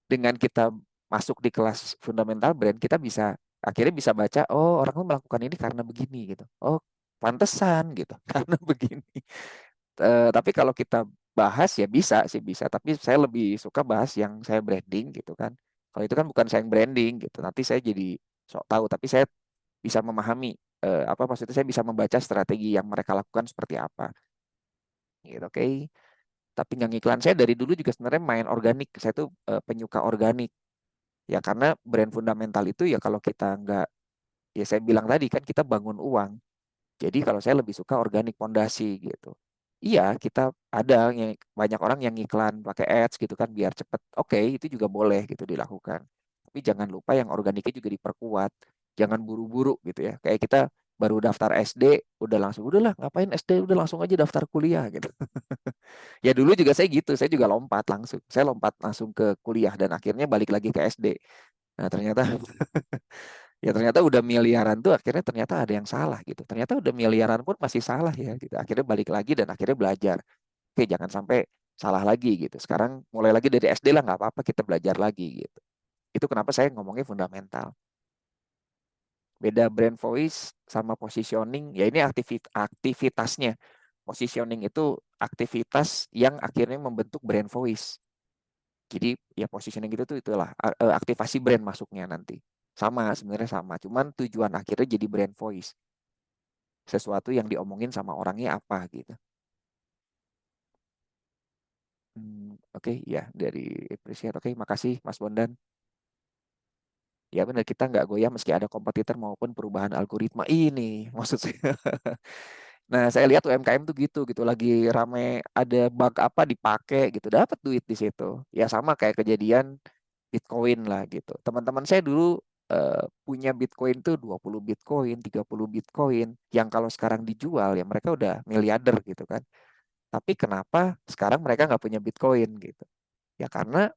dengan kita masuk di kelas fundamental brand, kita bisa akhirnya bisa baca, oh orang tuh melakukan ini karena begini gitu. Oh pantesan gitu, karena begini. Tapi kalau kita bahas ya bisa sih bisa, tapi saya lebih suka bahas yang saya branding gitu kan. Kalau itu kan bukan saya yang branding gitu, nanti saya jadi sok tahu, tapi saya bisa memahami apa maksudnya saya bisa membaca strategi yang mereka lakukan seperti apa gitu, oke. Tapi nggak ngiklan, saya dari dulu juga sebenarnya main organik, saya tuh penyuka organik ya, karena brand fundamental itu ya kalau kita nggak, ya saya bilang tadi kan kita bangun uang. Jadi kalau saya lebih suka organik pondasi gitu. Iya, kita ada yang banyak orang yang iklan pakai ads gitu kan biar cepet. Oke, itu juga boleh gitu dilakukan. Tapi jangan lupa yang organiknya juga diperkuat. Jangan buru-buru gitu ya. Kayak kita baru daftar SD, udah langsung, udahlah ngapain SD, udah langsung aja daftar kuliah gitu. Ya dulu juga saya gitu, saya juga lompat langsung. Saya lompat langsung ke kuliah dan akhirnya balik lagi ke SD. Nah, ternyata ya ternyata udah miliaran tuh akhirnya ternyata ada yang salah gitu. Ternyata udah miliaran pun masih salah ya gitu. Akhirnya balik lagi dan akhirnya belajar. Oke, jangan sampai salah lagi gitu. Sekarang mulai lagi dari SD lah, nggak apa-apa kita belajar lagi gitu. Itu kenapa saya ngomongnya fundamental. Beda brand voice sama positioning, ya ini aktivitasnya. Positioning itu aktivitas yang akhirnya membentuk brand voice. Jadi ya positioning itu tuh itulah aktivasi brand masuknya nanti. Sama sebenarnya sama, cuman tujuan akhirnya jadi brand voice. Sesuatu yang diomongin sama orangnya apa gitu. Oke, ya dari appreciate. Oke, makasih Mas Bondan. Ya benar, kita nggak goyah meski ada kompetitor maupun perubahan algoritma ini maksud saya. Nah, saya lihat UMKM tuh gitu lagi rame ada bug apa dipakai gitu, dapat duit di situ. Ya sama kayak kejadian Bitcoin lah gitu. Teman-teman saya dulu punya Bitcoin tuh 20 Bitcoin, 30 Bitcoin yang kalau sekarang dijual ya mereka udah miliarder gitu kan. Tapi kenapa sekarang mereka nggak punya Bitcoin gitu? Ya karena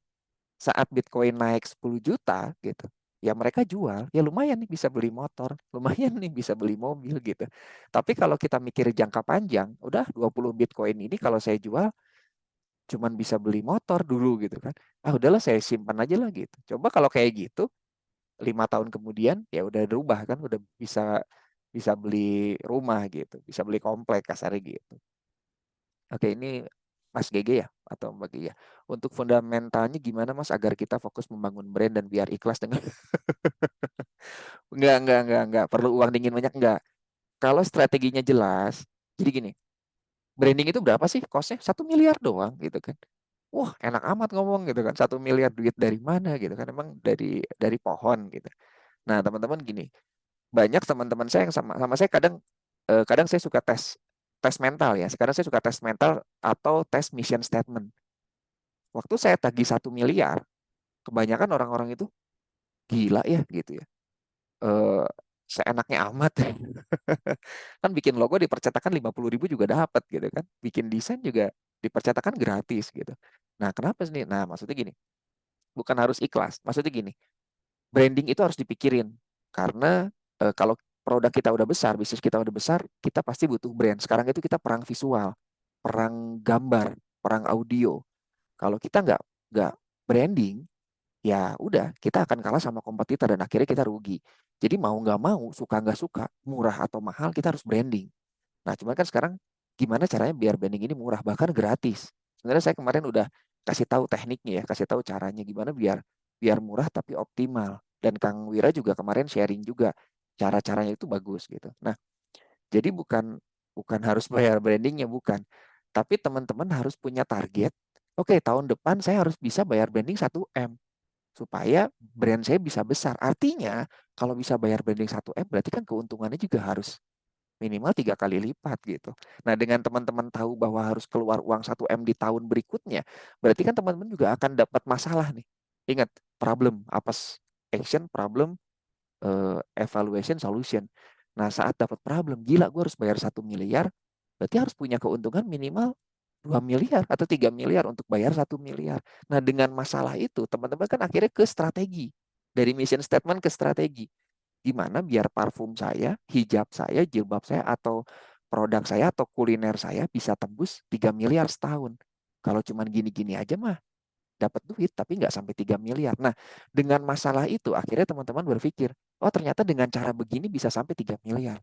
saat Bitcoin naik 10 juta gitu, ya mereka jual, ya lumayan nih bisa beli motor, lumayan nih bisa beli mobil gitu. Tapi kalau kita mikir jangka panjang, udah 20 Bitcoin ini kalau saya jual cuman bisa beli motor dulu gitu kan. Ah udahlah saya simpan aja lah gitu. Coba kalau kayak gitu 5 tahun kemudian ya udah berubah kan, udah bisa bisa beli rumah gitu, bisa beli komplek kasarnya gitu. Oke, ini Mas GG ya atau Mbak GG ya. Untuk fundamentalnya gimana Mas agar kita fokus membangun brand dan biar ikhlas dengan enggak perlu uang dingin banyak enggak. Kalau strateginya jelas, jadi gini, branding itu berapa sih costnya? 1 miliar doang gitu kan. Wah, enak amat ngomong gitu kan. 1 miliar duit dari mana gitu kan. Emang dari pohon gitu. Nah, teman-teman gini, banyak teman-teman saya yang sama sama saya kadang kadang saya suka tes tes mental ya. Sekarang saya suka tes mental atau tes mission statement. Waktu saya tagih 1 miliar, kebanyakan orang-orang itu gila ya gitu ya. Eh, Seenaknya amat. Kan bikin logo di percetakan 50.000 juga dapat gitu kan. Bikin desain juga di percetakan gratis gitu. Nah, kenapa sih? Nah, maksudnya gini, bukan harus ikhlas. Maksudnya gini, branding itu harus dipikirin. Karena kalau produk kita udah besar, bisnis kita udah besar, kita pasti butuh brand. Sekarang itu kita perang visual, perang gambar, perang audio. Kalau kita nggak branding, ya udah kita akan kalah sama kompetitor dan akhirnya kita rugi. Jadi mau nggak mau, suka nggak suka, murah atau mahal, kita harus branding. Nah, cuman kan sekarang gimana caranya biar branding ini murah, bahkan gratis. Sebenarnya saya kemarin udah kasih tahu tekniknya ya, kasih tahu caranya gimana biar biar murah tapi optimal. Dan Kang Wira juga kemarin sharing juga cara-caranya itu bagus gitu. Nah, jadi bukan bukan harus bayar brandingnya, bukan. Tapi teman-teman harus punya target. Oke, tahun depan saya harus bisa bayar branding 1 M supaya brand saya bisa besar. Artinya kalau bisa bayar branding 1 M berarti kan keuntungannya juga harus minimal 3 kali lipat gitu. Nah, dengan teman-teman tahu bahwa harus keluar uang 1 M di tahun berikutnya, berarti kan teman-teman juga akan dapat masalah nih. Ingat, problem, apa action, problem, evaluation, solution. Nah, saat dapat problem, gila gue harus bayar 1 miliar, berarti harus punya keuntungan minimal 2 miliar atau 3 miliar untuk bayar 1 miliar. Nah, dengan masalah itu, teman-teman kan akhirnya ke strategi. Dari mission statement ke strategi. Gimana biar parfum saya, hijab saya, jilbab saya, atau produk saya, atau kuliner saya bisa tembus 3 miliar setahun. Kalau cuman gini-gini aja mah dapat duit, tapi nggak sampai 3 miliar. Nah, dengan masalah itu, akhirnya teman-teman berpikir, oh ternyata dengan cara begini bisa sampai 3 miliar.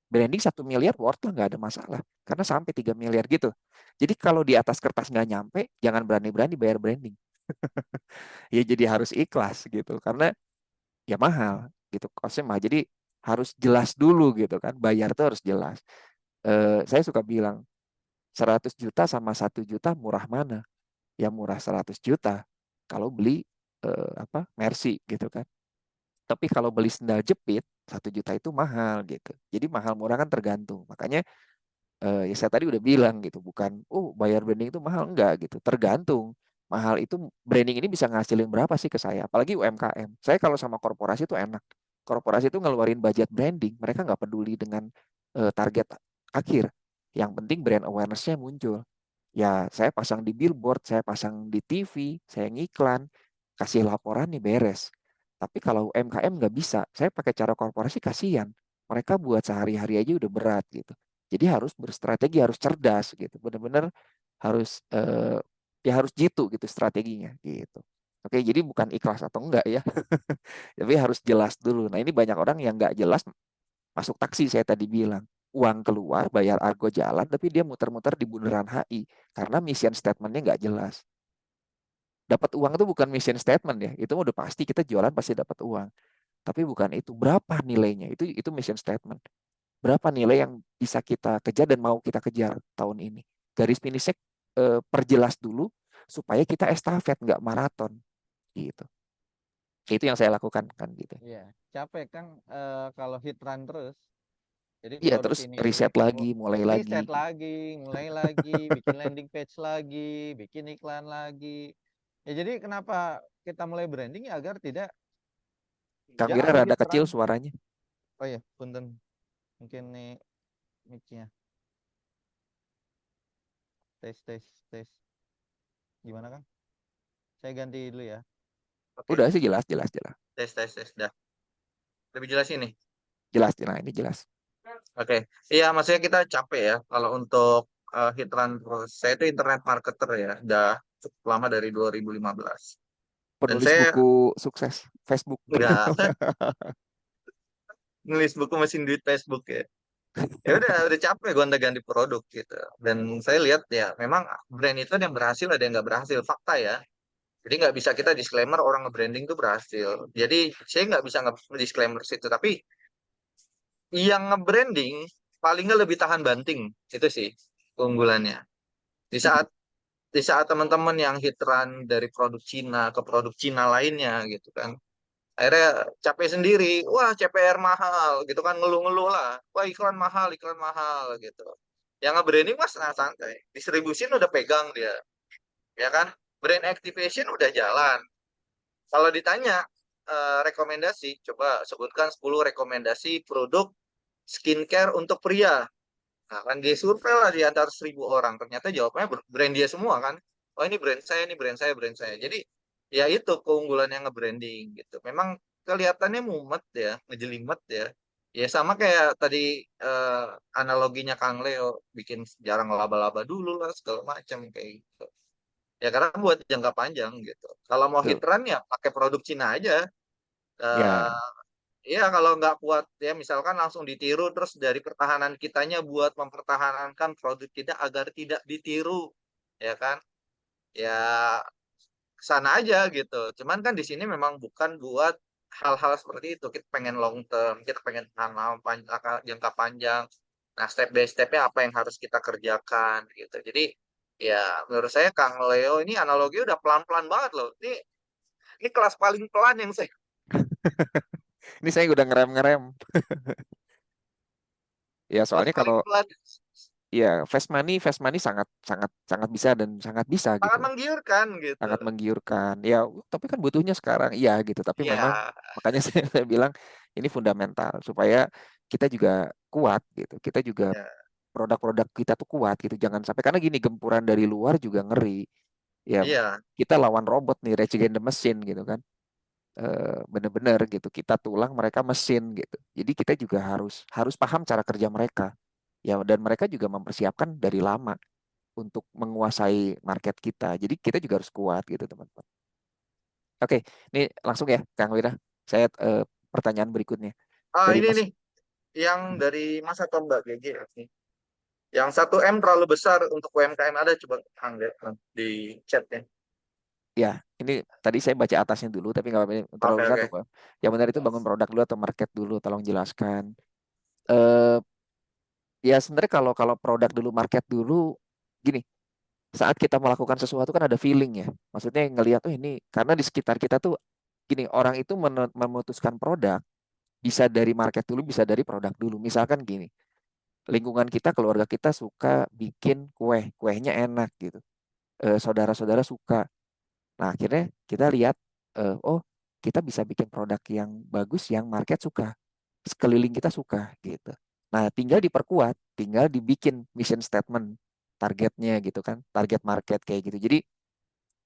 Branding 1 miliar worth lah, nggak ada masalah. Karena sampai 3 miliar gitu. Jadi kalau di atas kertas nggak nyampe, jangan berani-berani bayar branding. Ya jadi harus ikhlas gitu. Karena ya mahal gitu, costnya mahal. Jadi harus jelas dulu gitu kan. Bayar tuh harus jelas. Saya suka bilang, 100 juta sama 1 juta murah mana? Ya murah 100 juta. Kalau beli Mercy gitu kan. Tapi kalau beli sendal jepit, 1 juta itu mahal gitu. Jadi mahal murah kan tergantung. Makanya ya saya tadi udah bilang gitu, bukan bayar branding itu mahal, enggak gitu. Tergantung. Mahal itu branding ini bisa ngasilin berapa sih ke saya? Apalagi UMKM. Saya kalau sama korporasi itu enak. Korporasi itu ngeluarin budget branding, mereka nggak peduli dengan target akhir. Yang penting brand awareness-nya muncul. Ya, saya pasang di billboard, saya pasang di TV, saya ngiklan, kasih laporan nih beres. Tapi kalau UMKM nggak bisa, saya pakai cara korporasi kasihan. Mereka buat sehari-hari aja udah berat gitu. Jadi harus berstrategi, harus cerdas gitu. Benar-benar harus ya harus jitu gitu strateginya gitu. Oke, jadi bukan ikhlas atau enggak ya. Tapi harus jelas dulu. Nah, ini banyak orang yang nggak jelas masuk taksi saya tadi bilang. Uang keluar, bayar argo jalan, tapi dia muter-muter di bundaran HI. Karena mission statement-nya nggak jelas. Dapat uang itu bukan mission statement ya. Itu udah pasti kita jualan pasti dapat uang. Tapi bukan itu. Berapa nilainya? Itu mission statement. Berapa nilai yang bisa kita kejar dan mau kita kejar tahun ini. Garis finishnya perjelas dulu supaya kita estafet, nggak maraton. Gitu. Itu yang saya lakukan kan gitu. Iya, capek kan kalau hit run terus. Jadi Iya, produk terus ini riset lagi, mulai lagi. riset lagi, mulai lagi, bikin landing page lagi, bikin iklan lagi. Ya jadi kenapa kita mulai branding ya agar tidak Kang ya Wira ada rada hit kecil run. suaranya. Oh ya, punten. Mungkin nih mic-nya. Tes tes tes. Gimana Kang? Saya ganti dulu ya. Oke, Udah sih jelas, jelas, jelas. tes, dah. Lebih jelas ini. Jelas, jelas, ini jelas. Oke, iya maksudnya kita capek ya kalau untuk hit run terus. Saya itu internet marketer ya, udah cukup lama dari 2015. Dan Penulis saya buku sukses Facebook. nggak nulis buku mesin duit Facebook ya. Ya udah capek gonta-ganti produk gitu. Dan saya lihat ya memang brand itu ada yang berhasil, ada yang nggak berhasil. Fakta ya. Jadi nggak bisa kita disclaimer orang nge-branding itu berhasil. Jadi saya nggak bisa nge-disclaimer situ. Tapi yang nge-branding paling nggak lebih tahan banting. Itu sih keunggulannya. Di saat di saat teman-teman yang hit run dari produk Cina ke produk Cina lainnya gitu kan. Akhirnya capek sendiri. Wah, CPR mahal gitu kan, ngeluh-ngeluh lah. Wah, iklan mahal gitu. Yang nge-branding mas santai. Distribusin udah pegang dia. Ya kan? Brand activation udah jalan. Kalau ditanya rekomendasi, coba sebutkan 10 rekomendasi produk skincare untuk pria. Nah, kan dia survei lah di antara 1.000 orang. Ternyata jawabannya brand dia semua kan. Oh ini brand saya, ini brand saya, brand saya. Jadi ya itu keunggulan yang nge-branding gitu. Memang kelihatannya mumet ya, ngejelimet ya. Ya sama kayak tadi eh, analoginya Kang Leo, bikin jarang laba-laba dulu lah segala macam kayak gitu. Ya karena buat jangka panjang gitu. Kalau mau hit Tuh. run ya pakai produk Cina aja. Ya, Eh, Iya, kalau nggak kuat ya misalkan langsung ditiru terus dari pertahanan kitanya buat mempertahankan produk kita agar tidak ditiru, ya kan? Ya sana aja gitu. Cuman kan di sini memang bukan buat hal-hal seperti itu. Kita pengen long term, kita pengen tahan lama, jangka panjang. Nah, step by stepnya apa yang harus kita kerjakan gitu. Jadi ya menurut saya Kang Leo ini analogi udah pelan-pelan banget loh. Ini kelas paling pelan yang saya ini saya udah ngerem-ngerem. Ya kelas soalnya paling kalau pelan. ya fast money sangat sangat sangat bisa dan sangat bisa gitu Sangat loh. menggiurkan gitu. Sangat menggiurkan. Ya, tapi kan butuhnya sekarang. Iya gitu. Tapi memang Iya, makanya saya bilang ini fundamental supaya kita juga kuat gitu. Kita juga ya, produk-produk kita tuh kuat gitu. Jangan sampai karena gini gempuran dari luar juga ngeri. Ya, iya, kita lawan robot nih, Rage Against the Machine gitu kan. bener-bener gitu. Kita tulang, mereka mesin gitu. Jadi kita juga harus paham cara kerja mereka. Ya, dan mereka juga mempersiapkan dari lama untuk menguasai market kita. Jadi kita juga harus kuat gitu, teman-teman. Oke, ini langsung ya, Kang Wira. Saya pertanyaan berikutnya dari Ini Mas. nih, yang dari Mas atau Mbak GG nih. Yang 1M terlalu besar untuk UMKM, ada coba Kang lihat Kang, di chatnya. Ya, ini tadi saya baca atasnya dulu, tapi nggak apa-apa. Ini terlalu Oke, besar oke. tuh, Pak. Yang benar itu bangun produk dulu atau market dulu, tolong jelaskan. Eh, ya sebenarnya kalau produk dulu, market dulu, gini, saat kita melakukan sesuatu kan ada feeling ya. Maksudnya ngelihat tuh ini, karena di sekitar kita tuh, gini, orang itu memutuskan produk, bisa dari market dulu, bisa dari produk dulu. Misalkan gini, lingkungan kita, keluarga kita suka bikin kue, kuehnya enak gitu. Saudara-saudara suka. Nah, akhirnya kita lihat, oh, kita bisa bikin produk yang bagus, yang market suka, sekeliling kita suka gitu. Nah, tinggal diperkuat, tinggal dibikin mission statement, targetnya gitu kan, target market kayak gitu. Jadi,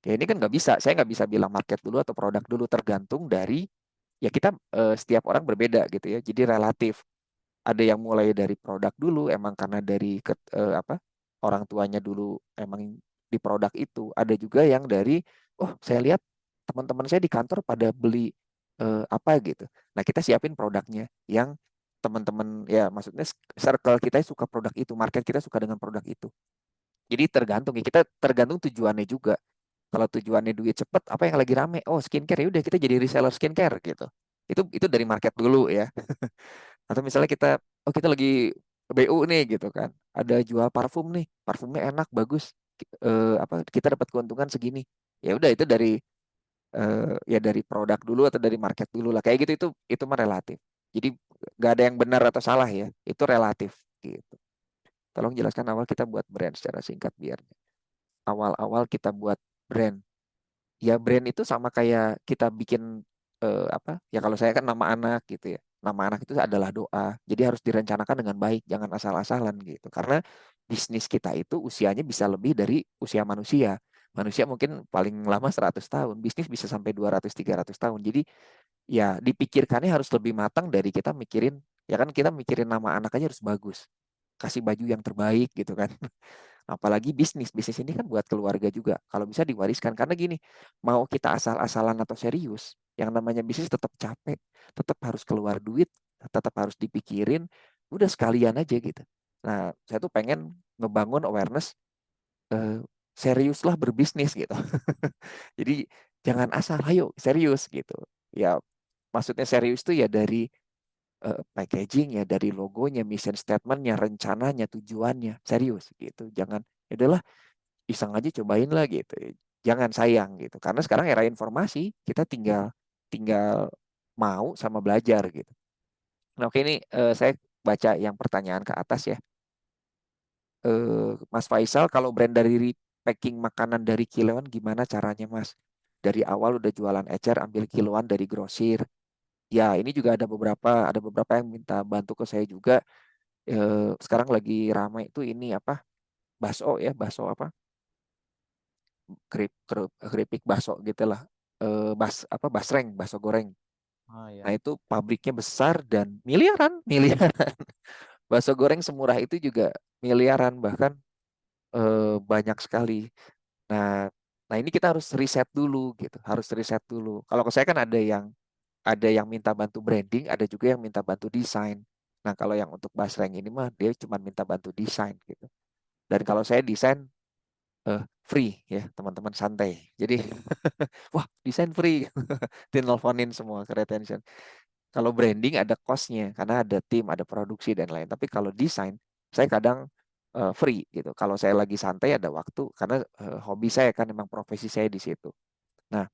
ya ini kan nggak bisa, saya nggak bisa bilang market dulu atau produk dulu, tergantung dari, ya kita setiap orang berbeda gitu ya. Jadi relatif. Ada yang mulai dari produk dulu, emang karena dari apa, orang tuanya dulu emang di produk itu. Ada juga yang dari, oh saya lihat teman-teman saya di kantor pada beli apa gitu. Nah kita siapin produknya yang teman-teman, ya maksudnya circle kita suka produk itu, market kita suka dengan produk itu. Jadi tergantung ya, kita tergantung tujuannya juga. Kalau tujuannya duit cepet, apa yang lagi rame? Oh skincare, ya udah kita jadi reseller skincare gitu. Itu dari market dulu ya. Atau misalnya kita, oh kita lagi BU nih gitu kan, ada jual parfum nih, parfumnya enak, bagus, apa kita dapat keuntungan segini. Ya udah itu dari ya dari produk dulu atau dari market dulu lah. Kayak gitu, itu mah relatif. Jadi nggak ada yang benar atau salah ya, itu relatif gitu. Tolong jelaskan awal kita buat brand secara singkat biar awal-awal kita buat brand. Ya brand itu sama kayak kita bikin apa? Ya kalau saya kan nama anak gitu ya. Nama anak itu adalah doa. Jadi harus direncanakan dengan baik, jangan asal-asalan gitu. Karena bisnis kita itu usianya bisa lebih dari usia manusia. Manusia mungkin paling lama 100 tahun, bisnis bisa sampai 200-300 tahun. Jadi ya dipikirkannya harus lebih matang dari kita mikirin, ya kan kita mikirin nama anak aja harus bagus. Kasih baju yang terbaik gitu kan. Apalagi bisnis, bisnis ini kan buat keluarga juga. Kalau bisa diwariskan, karena gini, mau kita asal-asalan atau serius, yang namanya bisnis tetap capek, tetap harus keluar duit, tetap harus dipikirin, udah sekalian aja gitu. Nah, saya tuh pengen ngebangun awareness, seriuslah berbisnis gitu. Jadi jangan asal, ayo serius gitu. Ya, maksudnya serius tuh ya dari packaging ya, dari logonya, mission statementnya, rencananya, tujuannya, serius gitu. Jangan, ya udahlah iseng aja cobain lah gitu. Jangan sayang gitu. Karena sekarang era informasi, kita tinggal tinggal mau sama belajar gitu. Nah, oke ini saya baca yang pertanyaan ke atas ya. Mas Faisal, kalau brand dari packing makanan dari kiloan gimana caranya, Mas? Dari awal udah jualan ecer, ambil kiloan dari grosir. Ya, ini juga ada beberapa yang minta bantu ke saya juga. Sekarang lagi ramai itu ini apa? Bakso ya, bakso apa? Keripik bakso gitu lah. Apa basreng, bakso goreng. Oh Nah, ya. itu pabriknya besar dan miliaran, miliaran. Bakso goreng semurah itu juga miliaran, bahkan banyak sekali. Nah, nah ini kita harus riset dulu gitu, harus riset dulu. Kalau ke saya kan ada yang minta bantu branding, ada juga yang minta bantu desain. Nah, kalau yang untuk basreng ini mah dia cuma minta bantu desain gitu. Dan kalau saya desain free ya, teman-teman santai. Jadi wah, desain free. Tinelponin semua ke retention. Kalau branding ada cost-nya karena ada tim, ada produksi dan lain. Tapi kalau desain saya kadang free gitu. Kalau saya lagi santai ada waktu karena hobi saya kan memang profesi saya di situ. Nah,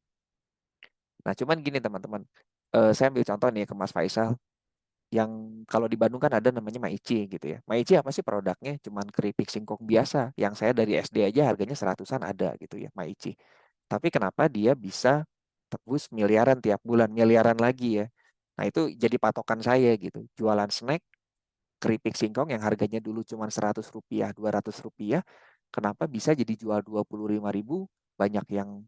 nah cuman gini teman-teman. Saya ambil contoh nih ke Mas Faisal yang kalau di Bandung kan ada namanya Maici gitu ya. Maici apa sih produknya? Cuman keripik singkong biasa yang saya dari SD aja harganya 100-an ada gitu ya, Maici. Tapi kenapa dia bisa tembus miliaran tiap bulan, miliaran lagi ya. Nah, itu jadi patokan saya gitu. Jualan snack, keripik singkong yang harganya dulu cuma Rp100, Rp200, kenapa bisa jadi jual 25.000, banyak yang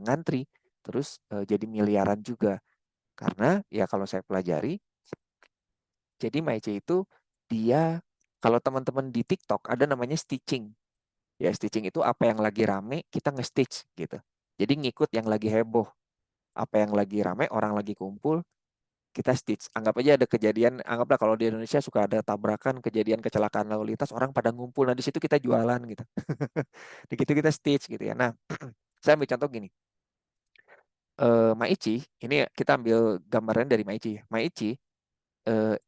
ngantri. terus jadi miliaran juga. Karena ya kalau saya pelajari, jadi Maiche itu dia, kalau teman-teman di TikTok ada namanya stitching. Ya stitching itu apa yang lagi rame kita nge-stitch gitu. Jadi ngikut yang lagi heboh. Apa yang lagi rame, orang lagi kumpul, kita stitch. Anggap aja ada kejadian, anggaplah kalau di Indonesia suka ada tabrakan, kejadian kecelakaan lalu lintas, orang pada ngumpul. Nah di situ kita jualan gitu. Di situ kita stitch gitu ya. Nah, saya ambil contoh gini. Maichi, ini kita ambil gambaran dari Maichi. Maichi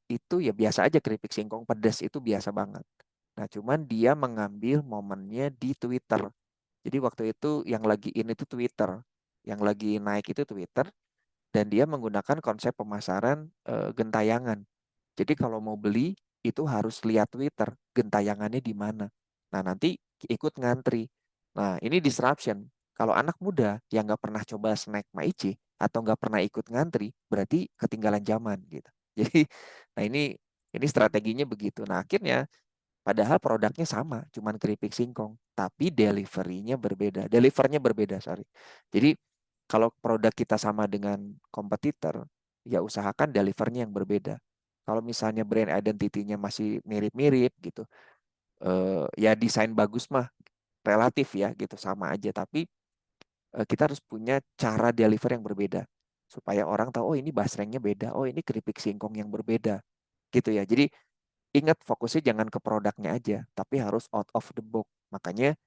itu ya biasa aja keripik singkong pedas itu biasa banget. Nah, cuman dia mengambil momennya di Twitter. Jadi waktu itu yang lagi in itu Twitter, yang lagi naik itu Twitter, dan dia menggunakan konsep pemasaran gentayangan. Jadi kalau mau beli itu harus lihat Twitter, gentayangannya di mana. Nah, nanti ikut ngantri. Nah, ini disruption. Kalau anak muda yang nggak pernah coba snack Maichi atau nggak pernah ikut ngantri, berarti ketinggalan zaman gitu. Jadi, nah ini strateginya begitu. Nah, akhirnya padahal produknya sama, cuman keripik singkong, tapi deliverynya berbeda. Delivernya berbeda, sorry. Jadi kalau produk kita sama dengan kompetitor, ya usahakan delivernya yang berbeda. Kalau misalnya brand identity-nya masih mirip-mirip gitu, ya desain bagus mah relatif ya gitu sama aja. Tapi kita harus punya cara deliver yang berbeda supaya orang tahu oh ini basrengnya beda, oh ini keripik singkong yang berbeda gitu ya. Jadi ingat fokusnya jangan ke produknya aja, tapi harus out of the box. Makanya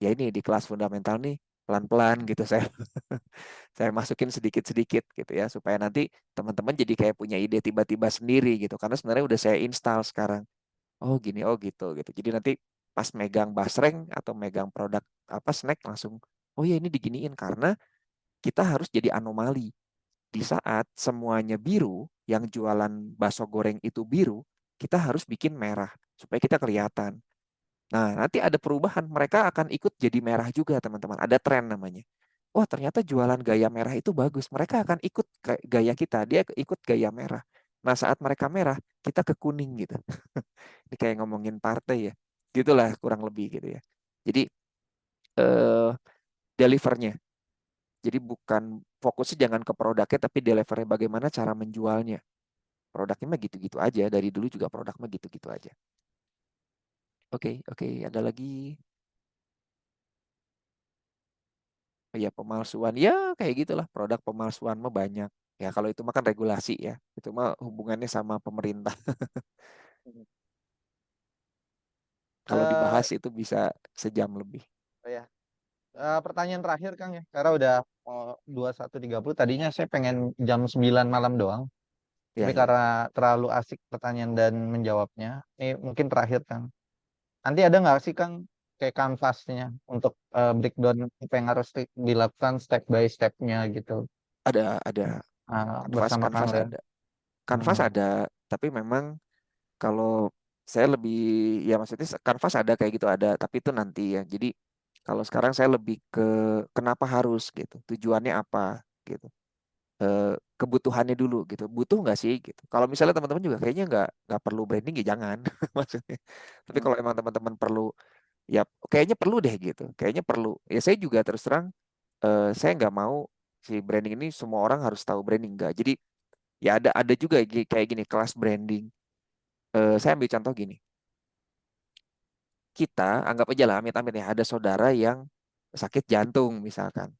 ya ini di kelas fundamental nih pelan-pelan gitu saya masukin sedikit-sedikit gitu ya supaya nanti teman-teman jadi kayak punya ide tiba-tiba sendiri gitu karena sebenarnya udah saya install sekarang. Oh gini, oh gitu gitu. Jadi nanti pas megang basreng atau megang produk apa snack langsung oh ya ini diginiin karena kita harus jadi anomali. Di saat semuanya biru, yang jualan bakso goreng itu biru, kita harus bikin merah supaya kita kelihatan. Nah, nanti ada perubahan, mereka akan ikut jadi merah juga, teman-teman. Ada tren namanya. Wah, ternyata jualan gaya merah itu bagus. Mereka akan ikut gaya kita, dia ikut gaya merah. Nah, saat mereka merah, kita ke kuning gitu. Ini kayak ngomongin partai ya. Gitulah kurang lebih gitu ya. Jadi eh, delivernya. Jadi bukan fokusnya jangan ke produknya, tapi delivernya bagaimana cara menjualnya. Produknya mah gitu-gitu aja. Dari dulu juga produk mah gitu-gitu aja. Oke, oke. Ada lagi? Ya pemalsuan ya kayak gitulah produk pemalsuan mah banyak ya kalau itu mah kan regulasi ya itu mah hubungannya sama pemerintah kalau Eh dibahas itu bisa sejam lebih oh ya. Pertanyaan terakhir Kang ya. Karena udah 21.30. Tadinya saya pengen jam 9 malam doang. ya Tapi ya karena terlalu asik pertanyaan dan menjawabnya, ini mungkin terakhir Kang. Nanti ada nggak sih Kang kayak kanvasnya untuk breakdown apa yang harus dilakukan step by stepnya gitu ada kanvas bersama Kang kanvas Leo. ada kanvas Hmm. ada tapi memang kalau saya lebih ya maksudnya kanvas ada kayak gitu ada tapi itu nanti ya jadi kalau sekarang saya lebih ke kenapa harus gitu tujuannya apa gitu kebutuhannya dulu gitu butuh nggak sih gitu kalau misalnya teman-teman juga kayaknya nggak perlu branding ya jangan maksudnya tapi Hmm. kalau emang teman-teman perlu ya kayaknya perlu deh gitu kayaknya perlu ya saya juga terus terang saya nggak mau si branding ini semua orang harus tahu branding nggak jadi ya ada juga kayak gini kelas branding. Saya ambil contoh gini kita anggap aja lah amit-amit ya ada saudara yang sakit jantung misalkan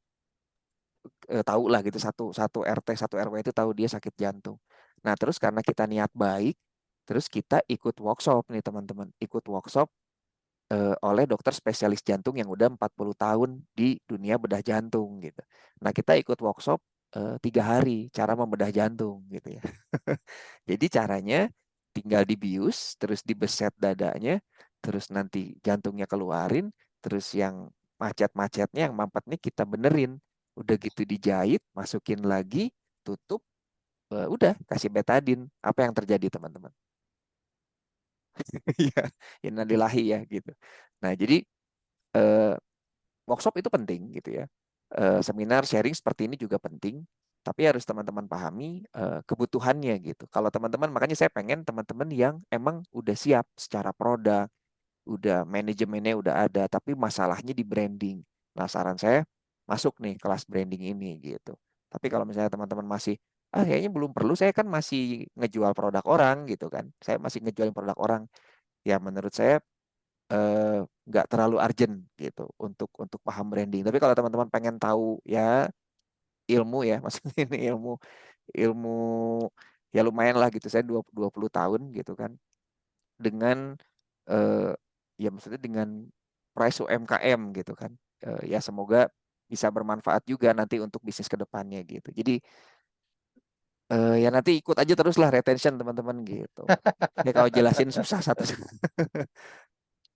tahu lah gitu satu satu RT satu RW itu tahu dia sakit jantung. Nah terus karena kita niat baik, terus kita ikut workshop nih teman-teman, ikut workshop oleh dokter spesialis jantung yang udah 40 tahun di dunia bedah jantung gitu. Nah kita ikut workshop 3 hari cara membedah jantung gitu ya. Jadi caranya tinggal dibius, terus dibeset dadanya, terus nanti jantungnya keluarin, terus yang macet-macetnya, yang mampet nih kita benerin. Udah gitu dijahit, masukin lagi, tutup, udah kasih betadin. Apa yang terjadi teman-teman? Iya, innalillahi ya gitu. Nah jadi eh, workshop itu penting gitu ya. Seminar sharing seperti ini juga penting. Tapi harus teman-teman pahami kebutuhannya gitu. Kalau teman-teman, makanya saya pengen teman-teman yang emang udah siap secara produk, udah manajemennya udah ada, tapi masalahnya di branding. Nah, saran saya masuk nih kelas branding ini gitu. Tapi kalau misalnya teman-teman masih kayaknya belum perlu, saya kan masih ngejual produk orang gitu kan. Saya masih ngejualin produk orang. Ya menurut saya nggak terlalu urgent gitu untuk paham branding. Tapi kalau teman-teman pengen tahu ya ilmu ya, maksudnya ini ilmu ya lumayan lah gitu. Saya 20 tahun gitu kan dengan ya maksudnya dengan price UMKM gitu kan. Ya semoga bisa bermanfaat juga nanti untuk bisnis ke depannya gitu. Jadi ya nanti ikut aja terus lah retention teman-teman gitu. Ya kalau jelasin susah satu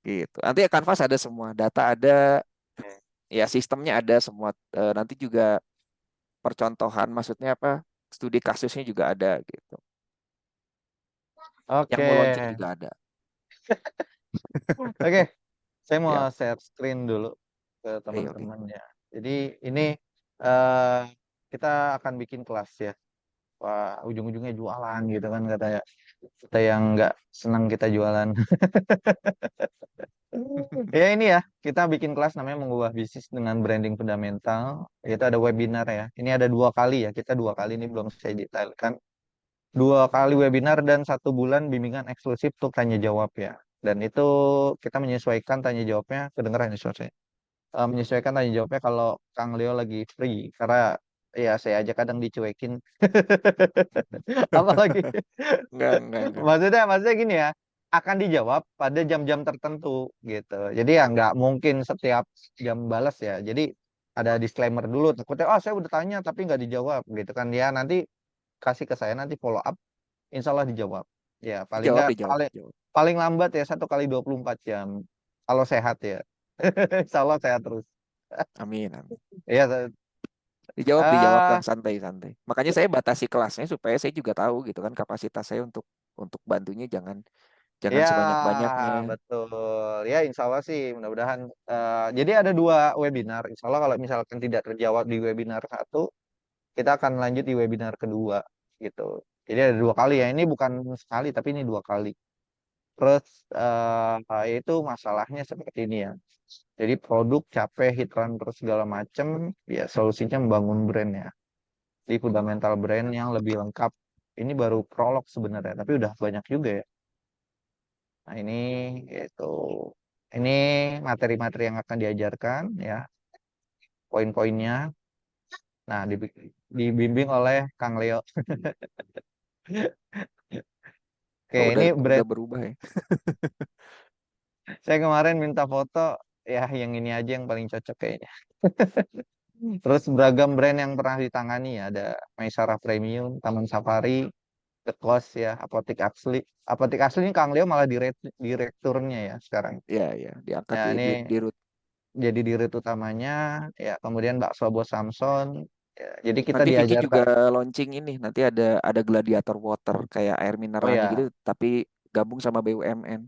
gitu. Nanti ya Canvas ada semua, data ada, ya sistemnya ada semua. Nanti juga percontohan, maksudnya apa? Studi kasusnya juga ada gitu. Yang Oke. mau launching juga ada. Oke, saya mau Ya, share screen dulu ke oke. teman-teman ya. Jadi ini eh kita akan bikin kelas ya. Wah, ujung-ujungnya jualan gitu kan katanya. Kita yang nggak senang kita jualan. Ya ini ya, kita bikin kelas namanya mengubah bisnis dengan branding fundamental. Itu ada webinar ya. Ini ada 2 kali ya. Kita 2 kali ini belum saya detailkan. 2 kali webinar dan 1 bulan bimbingan eksklusif untuk tanya jawab ya. Dan itu kita menyesuaikan tanya jawabnya, kedengeran ya suara saya. Menyesuaikan tanya jawabnya kalau Kang Leo lagi free. Karena ya saya aja kadang dicuekin. Apalagi Enggak. maksudnya gini ya, akan dijawab pada jam-jam tertentu gitu. Jadi ya nggak mungkin setiap jam balas ya. Jadi ada disclaimer dulu. Takutnya, saya udah tanya tapi nggak dijawab gitu kan. Ya nanti kasih ke saya nanti follow up. Insya Allah dijawab. Ya paling Dijawab, nggak dijawab, paling dijawab. paling lambat ya 1 kali 24 jam. Kalau sehat ya. Insya Allah sehat terus. Amin, amin. Ya, Dijawab ah Kang, santai-santai. Makanya saya batasi kelasnya supaya saya juga tahu gitu kan kapasitas saya untuk bantunya jangan jangan ya sebanyak-banyaknya. betul. Ya insya Allah sih mudah-mudahan. Jadi ada 2 webinar. Insya Allah kalau misalkan tidak terjawab di webinar 1, kita akan lanjut di webinar kedua gitu. Jadi ada 2 kali ya. Ini bukan sekali tapi ini 2 kali. Terus itu masalahnya seperti ini ya. Jadi produk capek, hit run terus segala macem, ya solusinya membangun brand ya. Di fundamental brand yang lebih lengkap. Ini baru prolog sebenarnya, tapi udah banyak juga ya. Nah ini itu ini materi-materi yang akan diajarkan ya, poin-poinnya. Nah dibimbing oleh Kang Leo. Oke, Oh, ini udah brand. berubah ya. Saya kemarin minta foto, ya yang ini aja yang paling cocok kayaknya. Terus beragam brand yang pernah ditangani ya, ada Maisara Premium, Taman Safari, The Cost ya, Apotik Asli. Apotik Asli ini Kang Leo malah direkturnya ya sekarang. Ya, diangkat Ya di ini di root. jadi dirut utamanya, ya kemudian Bakso Bos Samson. Ya, jadi kita Nanti Vicky juga diajarkan. launching ini. Nanti ada Gladiator Water kayak air Oh mineralnya gitu, ya, tapi gabung sama BUMN.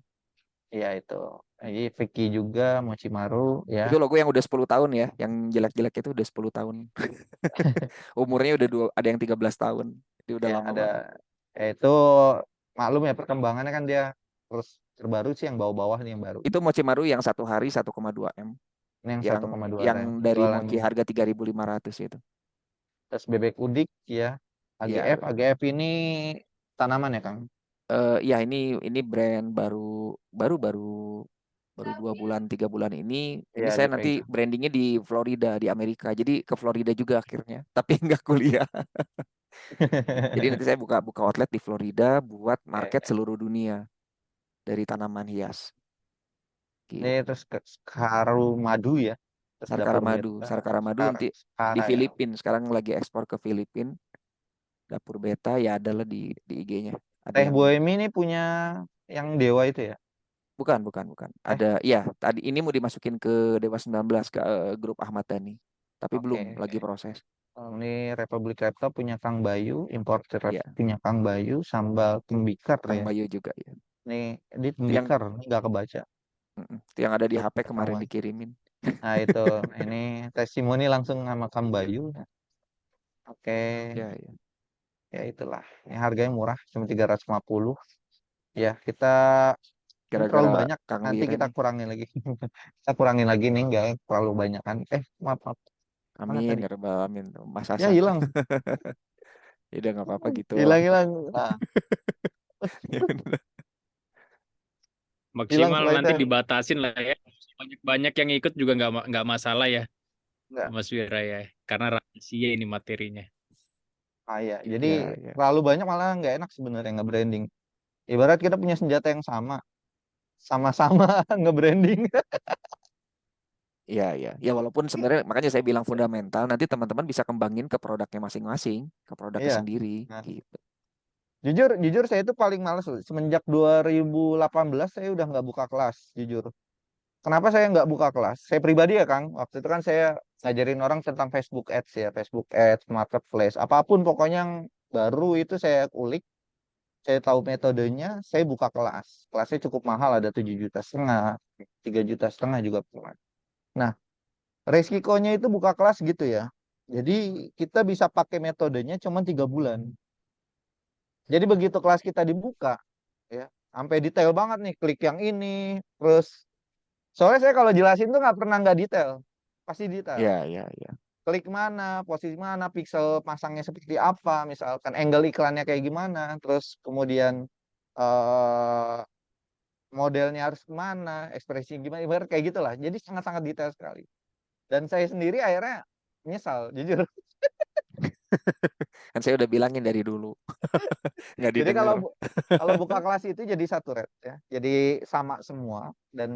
ya itu. Jadi Vicky juga, Mochimaru ya. Itu logo yang udah 10 tahun ya, yang jelek-jelek itu udah 10 tahun. Umurnya udah ada yang 13 tahun. Jadi udah Ya lama ada, banget. ya itu maklum ya perkembangannya kan dia terus terbaru sih yang bawah-bawah nih yang baru. Itu Mochimaru yang 1 hari 1,2 M. Ini yang Yang 1,2 yang rem dari jualan. Mochi harga 3.500 itu. Terus bebek udik ya. Ya, AGF ini tanaman ya Kang. ya ini brand baru baru baru baru 2 bulan 3 bulan ini. Ini Ya saya nanti dipegang. brandingnya di Florida di Amerika. Jadi ke Florida juga akhirnya. Tapi nggak kuliah. Jadi nanti saya buka outlet di Florida buat market Oke. seluruh dunia dari tanaman hias. Ini Gitu. terus Karu Madu ya. Terus Sarkara dapur Madu, beta. Sarkara Madu nanti di Skara ya. Filipina. Sekarang lagi ekspor ke Filipina. Dapur Beta ya adalah di IG-nya. Ada Teh yang Bohemi ini punya yang Dewa itu ya. bukan. Eh, Ada ya tadi ini mau dimasukin ke Dewa 19 ke grup Ahmad Dhani. Tapi belum oke. lagi proses. Ini Republik Laptop punya Kang Bayu, importer Ya, punya Kang Bayu, sambal tembikar Kang ya. Bayu juga ya. Nih, di Itu yang tembikar, ini nggak kebaca. itu yang ada di Tuh, HP punya Kang kemarin Bayu. dikirimin. Nah itu, ini testimoni langsung sama Kang Bayu. Oke, Ya. ya itulah. Ini harganya murah, cuma 350. Ya, kita ini terlalu Gara-gara banyak. Kang Nanti Wiren kita nih. kurangin lagi. Kita kurangin lagi nih, nggak terlalu banyak kan. Maaf. Mana Amin tadi? ya rabbal alamin. Mas Ya Hasan. hilang. Ya udah nggak apa-apa gitu. Hilang. Ah, Ya udah. hilang Maksimal nanti slide-nya. dibatasin lah ya. Banyak yang ikut juga nggak masalah ya, Enggak. Mas Wira ya. Karena rahasia ini materinya. Ah ya, Ya, jadi ya. terlalu banyak malah nggak enak sebenarnya nge-branding. Ibarat kita punya senjata yang sama-sama nge-branding. Iya, iya. Ya walaupun sebenarnya makanya saya bilang fundamental, nanti teman-teman bisa kembangin ke produknya masing-masing, ke produknya Iya. sendiri Nah, gitu. jujur saya itu paling males loh. Semenjak 2018 saya udah nggak buka kelas, jujur. Kenapa saya nggak buka kelas? Saya pribadi ya, Kang. Waktu itu kan saya ngajarin orang tentang Facebook Ads ya, Facebook Ads, Marketplace, apapun pokoknya yang baru itu saya kulik, saya tahu metodenya, saya buka kelas. Kelasnya cukup mahal, ada 7,5 juta, 3,5 juta juga pernah. Nah, resikonya itu buka kelas gitu ya. Jadi kita bisa pakai metodenya cuma 3 bulan. Jadi begitu kelas kita dibuka, ya, sampai detail banget nih, klik yang ini, terus soalnya saya kalau jelasin tuh nggak pernah nggak detail, pasti detail. Iya, iya, iya. Klik mana, posisi mana, pixel pasangnya seperti apa, misalkan angle iklannya kayak gimana, terus kemudian eh, modelnya harus kemana, ekspresi gimana, ibarat kayak gitulah. Jadi sangat-sangat detail sekali. Dan saya sendiri akhirnya menyesal, jujur. Kan saya udah bilangin dari dulu. Nggak Jadi didengar. kalau buka kelas itu jadi satu red ya, jadi sama semua dan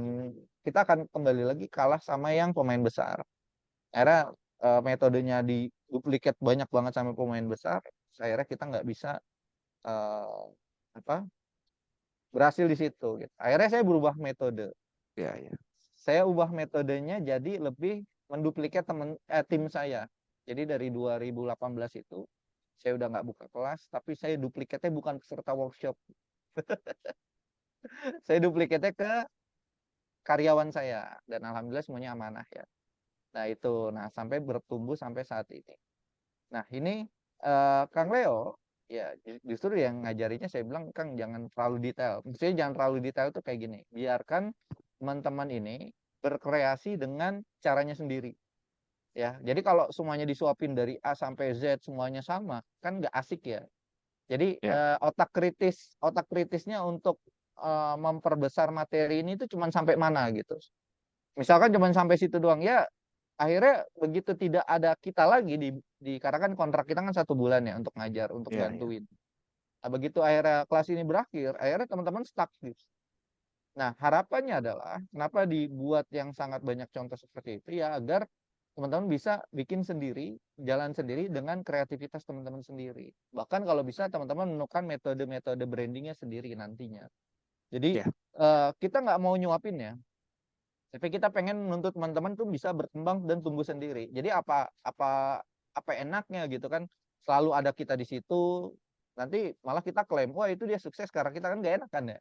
kita akan kembali lagi kalah sama yang pemain besar. Akhirnya metodenya di duplikat banyak banget sama pemain besar. Akhirnya kita nggak bisa eh, apa berhasil di situ. Gitu. Akhirnya saya berubah metode. Iya, iya. Saya ubah metodenya jadi lebih menduplikat tim saya. Jadi dari 2018 itu saya udah nggak buka kelas, tapi saya duplikatnya bukan peserta workshop. Saya duplikatnya ke karyawan saya dan alhamdulillah semuanya amanah ya. Nah itu, nah sampai bertumbuh sampai saat ini. Nah ini Kang Leo, ya justru yang ngajarinya saya bilang Kang jangan terlalu detail. Maksudnya jangan terlalu detail tuh kayak gini. Biarkan teman-teman ini berkreasi dengan caranya sendiri. Ya, jadi kalau semuanya disuapin dari A sampai Z semuanya sama, kan nggak asik ya. Jadi Ya. otak kritisnya untuk memperbesar materi ini tuh cuman sampai mana gitu. Misalkan cuman sampai situ doang ya, akhirnya begitu tidak ada kita lagi karena kan kontrak kita kan 1 bulan ya untuk ngajar, untuk Iya, iya. bantuin. Nah, begitu akhirnya kelas ini berakhir, akhirnya teman-teman stuck gitu. Nah, harapannya adalah kenapa dibuat yang sangat banyak contoh seperti itu ya agar teman-teman bisa bikin sendiri, jalan sendiri dengan kreativitas teman-teman sendiri. Bahkan kalau bisa teman-teman menemukan metode-metode brandingnya sendiri nantinya. Jadi Ya. kita nggak mau nyuapin ya, tapi kita pengen menuntut teman-teman tuh bisa berkembang dan tumbuh sendiri. Jadi apa enaknya gitu kan, selalu ada kita di situ, nanti malah kita klaim, wah itu dia sukses karena kita kan nggak enak kan ya.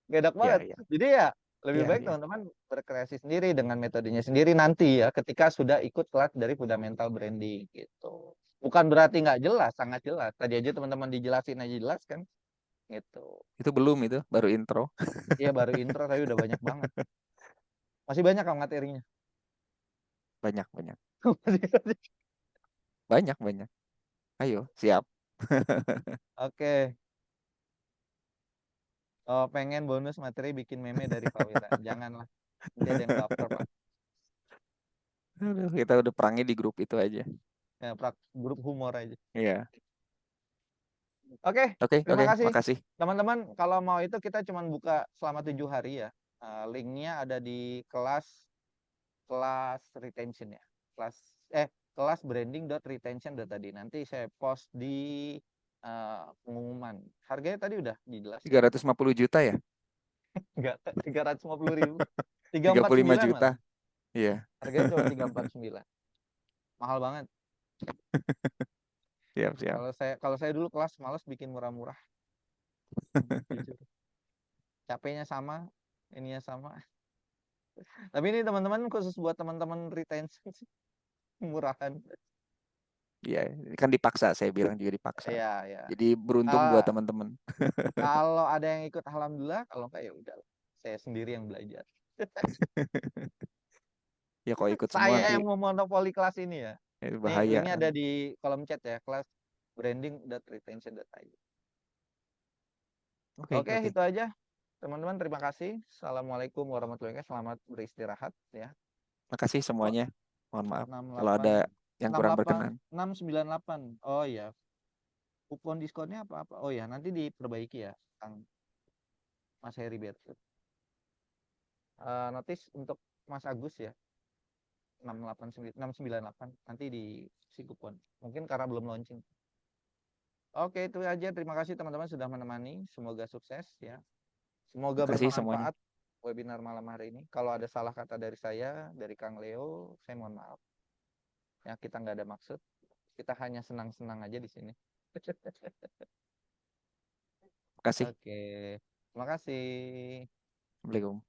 Gak enak Iya, banget. iya. Jadi ya lebih Iya, baik iya. teman-teman berkreasi sendiri dengan metodenya sendiri nanti ya ketika sudah ikut kelas dari fundamental branding gitu. Bukan berarti nggak jelas, sangat jelas. Tadi aja teman-teman dijelasin aja jelas kan gitu. Itu belum itu, baru intro. Iya baru intro tapi udah banyak banget. Masih banyak kan materinya. Banyak, banyak. Masih- Banyak, banyak. Ayo, siap. Oke. Oh, pengen bonus materi bikin meme dari Pak Wira. Janganlah. Nanti ada yang baper, Pak. Aduh, kita udah perangnya di grup itu aja. Ya, grup humor aja. Iya. Oke, Oke, terima oke, kasih. makasih. Teman-teman, kalau mau itu kita cuma buka selama 7 hari ya. Linknya ada di kelas retention ya. Kelas branding.retention tadi. Nanti saya post di pengumuman. Harganya tadi udah dijelasin. 350 juta ya? Enggak, 350.000. 35 349 juta. malah. Iya, Harganya cuma 349. Mahal banget. siap, siap. Kalau saya dulu kelas malas bikin murah-murah. Jujur. Capeknya sama, ininya sama. Tapi ini teman-teman khusus buat teman-teman retention sih. Murahan. Iya, kan dipaksa, saya bilang juga dipaksa. Iya, ya. Jadi beruntung buat teman-teman. Kalau ada yang ikut alhamdulillah, kalau enggak ya udah. Saya sendiri yang belajar. Ya kalau ikut semua Saya nanti yang memonopoli kelas ini ya. bahaya. Ini ada di kolom chat ya, kelas branding.retention.id. Oke, Oke, oke. itu aja. Teman-teman, terima kasih. Assalamualaikum warahmatullahi wabarakatuh. Selamat beristirahat ya. Makasih Oh, semuanya. Mohon maaf kalau 68 ada yang kurang 68 berkenan. 698. Oh ya, kupon diskonnya apa-apa. Oh ya, nanti diperbaiki ya, Kang Mas Heri Beatrice. Notis untuk Mas Agus ya. 698 nanti di si kupon. Mungkin karena belum launching. Oke, itu aja. Terima kasih teman-teman sudah menemani. Semoga sukses ya. Semoga Makasih semuanya. bermanfaat webinar malam hari ini. Kalau ada salah kata dari saya, dari Kang Leo, saya mohon maaf. Ya, kita nggak ada maksud. Kita hanya senang-senang aja di sini. Makasih. Oke. Terima kasih. Assalamualaikum.